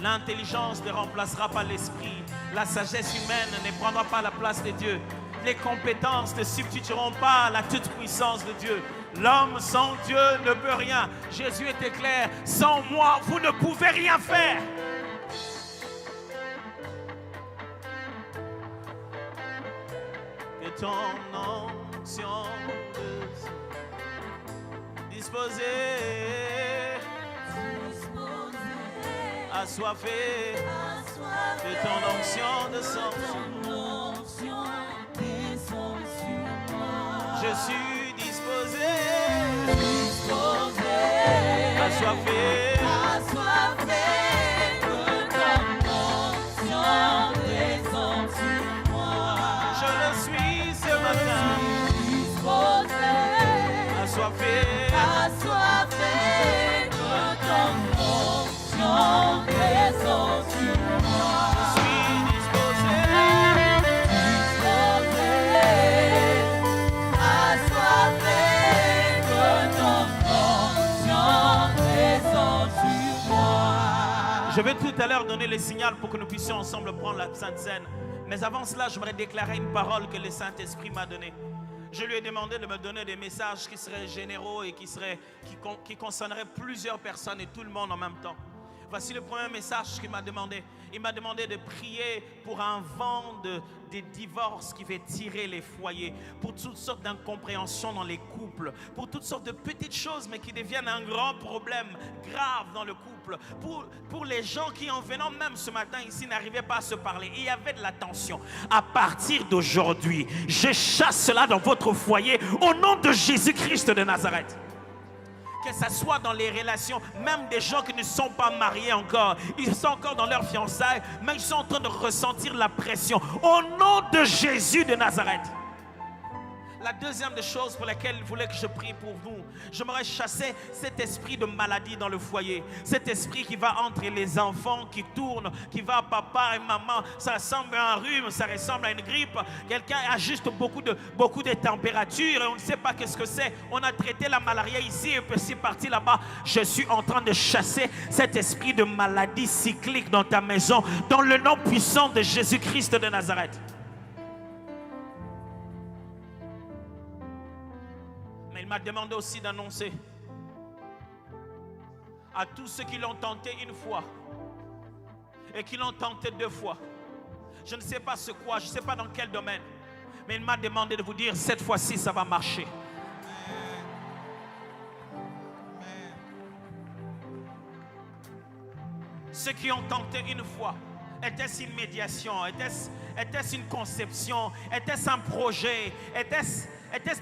L'intelligence ne remplacera pas l'esprit. La sagesse humaine ne prendra pas la place de Dieu. Les compétences ne substitueront pas à la toute-puissance de Dieu. L'homme sans Dieu ne peut rien. Jésus était clair. Sans moi, vous ne pouvez rien faire. Que ton onction disposée, assoiffé de ton onction descend sur moi. Je suis disposé, assoiffé de ton onction descend sur moi. Je le suis ce matin, assoiffé de ton onction descend sur moi. Je suis disposé, assoiffé de ton onction descend sur moi. Je vais tout à l'heure donner le signal pour que nous puissions ensemble prendre la Sainte Seine. Mais avant cela, j'aimerais déclarer une parole que le Saint-Esprit m'a donnée. Je lui ai demandé de me donner des messages qui seraient généraux et qui concerneraient plusieurs personnes et tout le monde en même temps. Voici le premier message qu'il m'a demandé. Il m'a demandé de prier pour un vent des divorces qui va tirer les foyers, pour toutes sortes d'incompréhensions dans les couples, pour toutes sortes de petites choses mais qui deviennent un grand problème grave dans le couple. couple, pour les gens qui en venant même ce matin ici n'arrivaient pas à se parler. Il y avait de la tension. À partir d'aujourd'hui, je chasse cela dans votre foyer au nom de Jésus-Christ de Nazareth. Que ce soit dans les relations, même des gens qui ne sont pas mariés encore, ils sont encore dans leur fiançailles, mais ils sont en train de ressentir la pression. Au nom de Jésus de Nazareth. La deuxième des choses pour laquelle il voulait que je prie pour vous, j'aimerais chasser cet esprit de maladie dans le foyer. Cet esprit qui va entre les enfants, qui tourne, qui va à papa et maman. Ça ressemble à un rhume, ça ressemble à une grippe. Quelqu'un a juste beaucoup de température et on ne sait pas qu'est-ce que c'est. On a traité la malaria ici et puis c'est parti là-bas. Je suis en train de chasser cet esprit de maladie cyclique dans ta maison, dans le nom puissant de Jésus-Christ de Nazareth. Il m'a demandé aussi d'annoncer à tous ceux qui l'ont tenté une fois et qui l'ont tenté 2 fois. Je ne sais pas ce quoi, je ne sais pas dans quel domaine, mais il m'a demandé de vous dire cette fois-ci ça va marcher. Ceux qui ont tenté une fois, était-ce une médiation, était-ce une conception, était-ce un projet, était-ce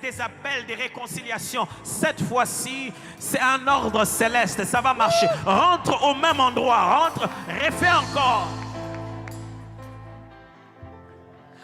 des appels, des réconciliations? Cette fois-ci, c'est un ordre céleste, ça va marcher. Rentre au même endroit, rentre, refais encore.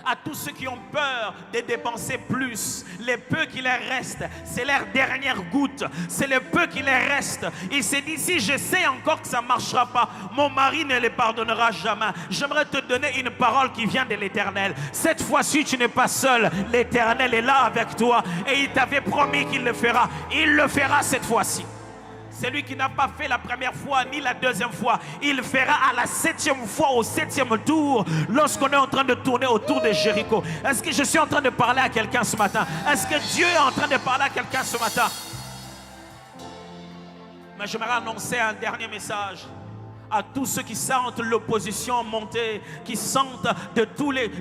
À tous ceux qui ont peur de dépenser plus, les peu qui leur restent, c'est leur dernière goutte, c'est le peu qui leur reste. Il s'est dit, si je sais encore que ça ne marchera pas, mon mari ne les pardonnera jamais. J'aimerais te donner une parole qui vient de l'Éternel. Cette fois-ci, tu n'es pas seul, l'Éternel est là avec toi et il t'avait promis qu'il le fera. Il le fera cette fois-ci. Celui qui n'a pas fait la première fois ni la deuxième fois, il fera à la 7e fois, au 7e tour, lorsqu'on est en train de tourner autour de Jéricho. Est-ce que je suis en train de parler à quelqu'un ce matin? Est-ce que Dieu est en train de parler à quelqu'un ce matin? Mais j'aimerais annoncer un dernier message à tous ceux qui sentent l'opposition monter, qui sentent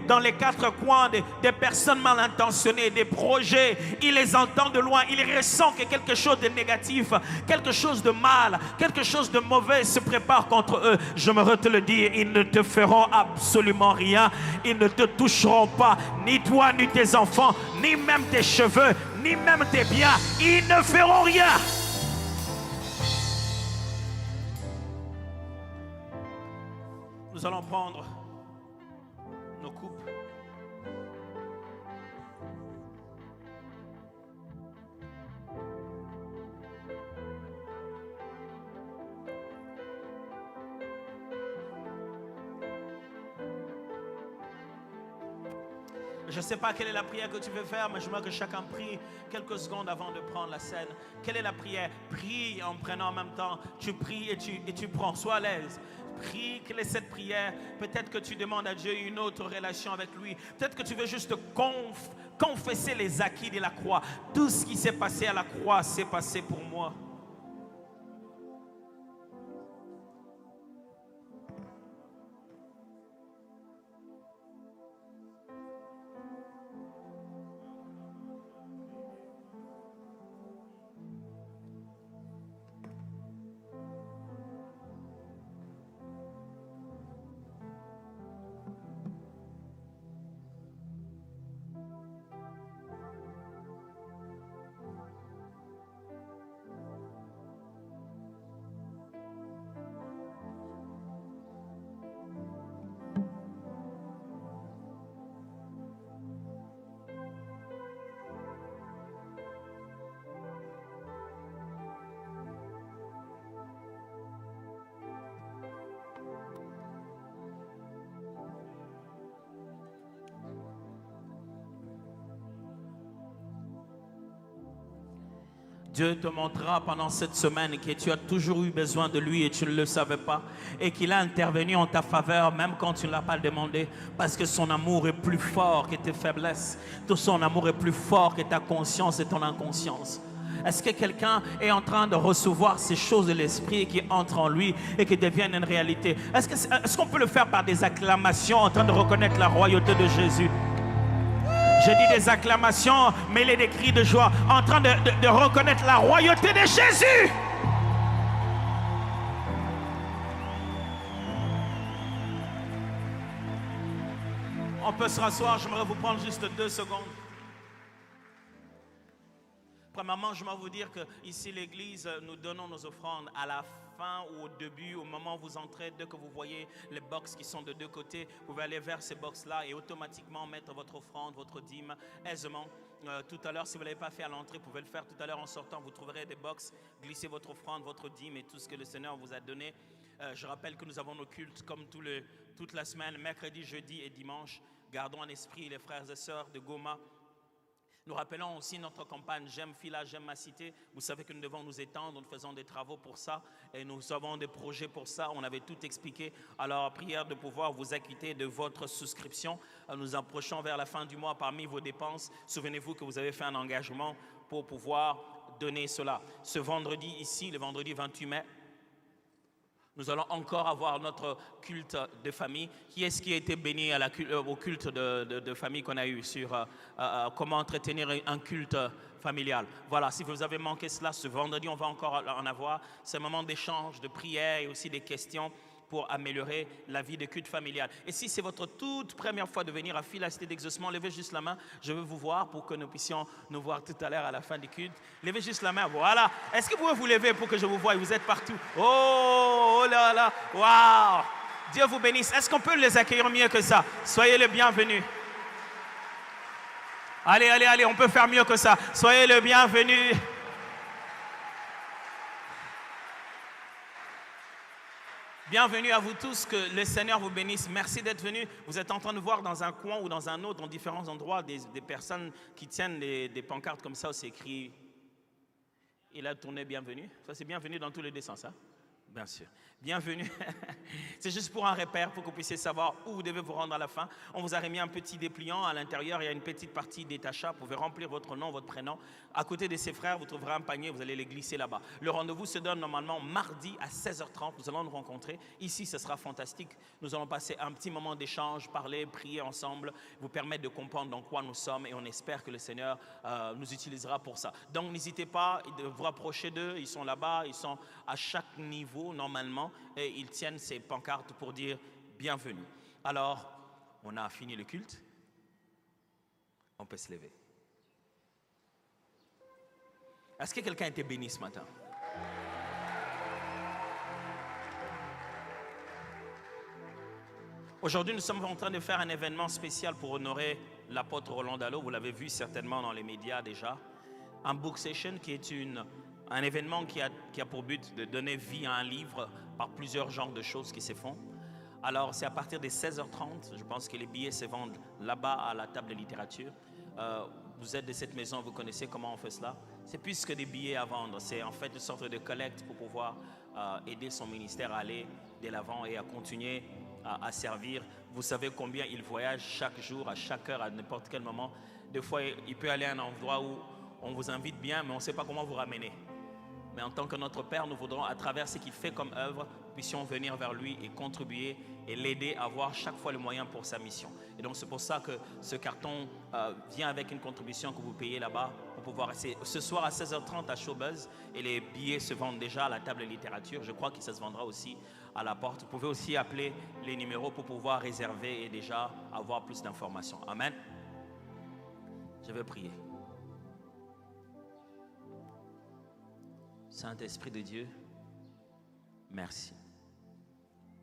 dans les 4 coins des personnes mal intentionnées, des projets. Ils les entendent de loin, ils ressentent que quelque chose de négatif, quelque chose de mal, quelque chose de mauvais se prépare contre eux. J'aimerais te le dire, ils ne te feront absolument rien. Ils ne te toucheront pas, ni toi, ni tes enfants, ni même tes cheveux, ni même tes biens. Ils ne feront rien. Nous allons prendre nos coupes. Je ne sais pas quelle est la prière que tu veux faire, mais je veux que chacun prie quelques secondes avant de prendre la scène. Quelle est la prière? Prie en prenant en même temps. Tu pries et tu prends. Sois à l'aise. Prie, quelle est cette prière? Peut-être que tu demandes à Dieu une autre relation avec lui. Peut-être que tu veux juste confesser les acquis de la croix. Tout ce qui s'est passé à la croix s'est passé pour moi. Dieu te montrera pendant cette semaine que tu as toujours eu besoin de lui et tu ne le savais pas. Et qu'il a intervenu en ta faveur même quand tu ne l'as pas demandé. Parce que son amour est plus fort que tes faiblesses. Tout son amour est plus fort que ta conscience et ton inconscience. Est-ce que quelqu'un est en train de recevoir ces choses de l'esprit qui entrent en lui et qui deviennent une réalité? Est-ce qu'on peut le faire par des acclamations en train de reconnaître la royauté de Jésus? Je dis des acclamations mêlées des cris de joie, en train de reconnaître la royauté de Jésus. On peut se rasseoir, j'aimerais vous prendre juste 2 secondes. Premièrement, je vais vous dire qu'ici, l'église, nous donnons nos offrandes à la fin ou au début, au moment où vous entrez. Dès que vous voyez les box qui sont de 2 côtés, vous pouvez aller vers ces box-là et automatiquement mettre votre offrande, votre dîme aisément. Tout à l'heure, si vous ne l'avez pas fait à l'entrée, vous pouvez le faire tout à l'heure en sortant. Vous trouverez des box, glissez votre offrande, votre dîme et tout ce que le Seigneur vous a donné. Je rappelle que nous avons nos cultes comme toute la semaine, mercredi, jeudi et dimanche. Gardons en esprit les frères et sœurs de Goma. Nous rappelons aussi notre campagne J'aime Fila, j'aime ma cité. Vous savez que nous devons nous étendre, nous faisons des travaux pour ça et nous avons des projets pour ça. On avait tout expliqué. Alors, prière de pouvoir vous acquitter de votre souscription. Nous approchons vers la fin du mois parmi vos dépenses. Souvenez-vous que vous avez fait un engagement pour pouvoir donner cela. Ce vendredi ici, le vendredi 28 mai, nous allons encore avoir notre culte de famille. Qui est-ce qui a été béni au culte de famille qu'on a eu sur comment entretenir un culte familial? Voilà, si vous avez manqué cela, ce vendredi, on va encore en avoir. C'est un moment d'échange, de prière et aussi des questions pour améliorer la vie de culte familial. Et si c'est votre toute première fois de venir à Fila Cité d'Exaucement, levez juste la main. Je veux vous voir pour que nous puissions nous voir tout à l'heure à la fin du culte. Levez juste la main. Voilà. Est-ce que vous pouvez vous lever pour que je vous voie? Vous êtes partout. Oh là là. Waouh. Dieu vous bénisse. Est-ce qu'on peut les accueillir mieux que ça? Soyez les bienvenus. Allez, on peut faire mieux que ça. Soyez les bienvenus. Bienvenue à vous tous, que le Seigneur vous bénisse. Merci d'être venus. Vous êtes en train de voir dans un coin ou dans un autre, dans différents endroits, des personnes qui tiennent des pancartes comme ça où c'est écrit « Il a tourné bienvenue ». Ça, c'est bienvenue dans tous les deux sens, hein? Bien sûr. Bienvenue. C'est juste pour un repère, pour que vous puissiez savoir où vous devez vous rendre à la fin. On vous a remis un petit dépliant. À l'intérieur, il y a une petite partie détachable. Vous pouvez remplir votre nom, votre prénom. À côté de ses frères, vous trouverez un panier. Vous allez les glisser là-bas. Le rendez-vous se donne normalement mardi à 16h30. Nous allons nous rencontrer. Ici, ce sera fantastique. Nous allons passer un petit moment d'échange, parler, prier ensemble, vous permettre de comprendre dans quoi nous sommes. Et on espère que le Seigneur nous utilisera pour ça. Donc, n'hésitez pas de vous rapprocher d'eux. Ils sont là-bas. Ils sont à chaque niveau, normalement. Et ils tiennent ces pancartes pour dire bienvenue. Alors, on a fini le culte. On peut se lever. Est-ce que quelqu'un a été béni ce matin? Aujourd'hui, nous sommes en train de faire un événement spécial pour honorer l'apôtre Roland Dallot. Vous l'avez vu certainement dans les médias déjà. Un book session qui est un événement qui a pour but de donner vie à un livre par plusieurs genres de choses qui se font. Alors, c'est à partir de 16h30. Je pense que les billets se vendent là-bas à la table de littérature. Vous êtes de cette maison, vous connaissez comment on fait cela. C'est plus que des billets à vendre. C'est en fait une sorte de collecte pour pouvoir aider son ministère à aller de l'avant et à continuer à servir. Vous savez combien il voyage chaque jour, à chaque heure, à n'importe quel moment. Des fois, il peut aller à un endroit où on vous invite bien, mais on ne sait pas comment vous ramener. Mais en tant que notre Père, nous voudrons, à travers ce qu'il fait comme œuvre, puissions venir vers lui et contribuer et l'aider à avoir chaque fois le moyen pour sa mission. Et donc, c'est pour ça que ce carton vient avec une contribution que vous payez là-bas pour pouvoir rester. Ce soir à 16h30 à Showbuzz, et les billets se vendent déjà à la table de littérature. Je crois que ça se vendra aussi à la porte. Vous pouvez aussi appeler les numéros pour pouvoir réserver et déjà avoir plus d'informations. Amen. Je vais prier. Saint-Esprit de Dieu, merci.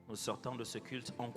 Nous sortons de ce culte en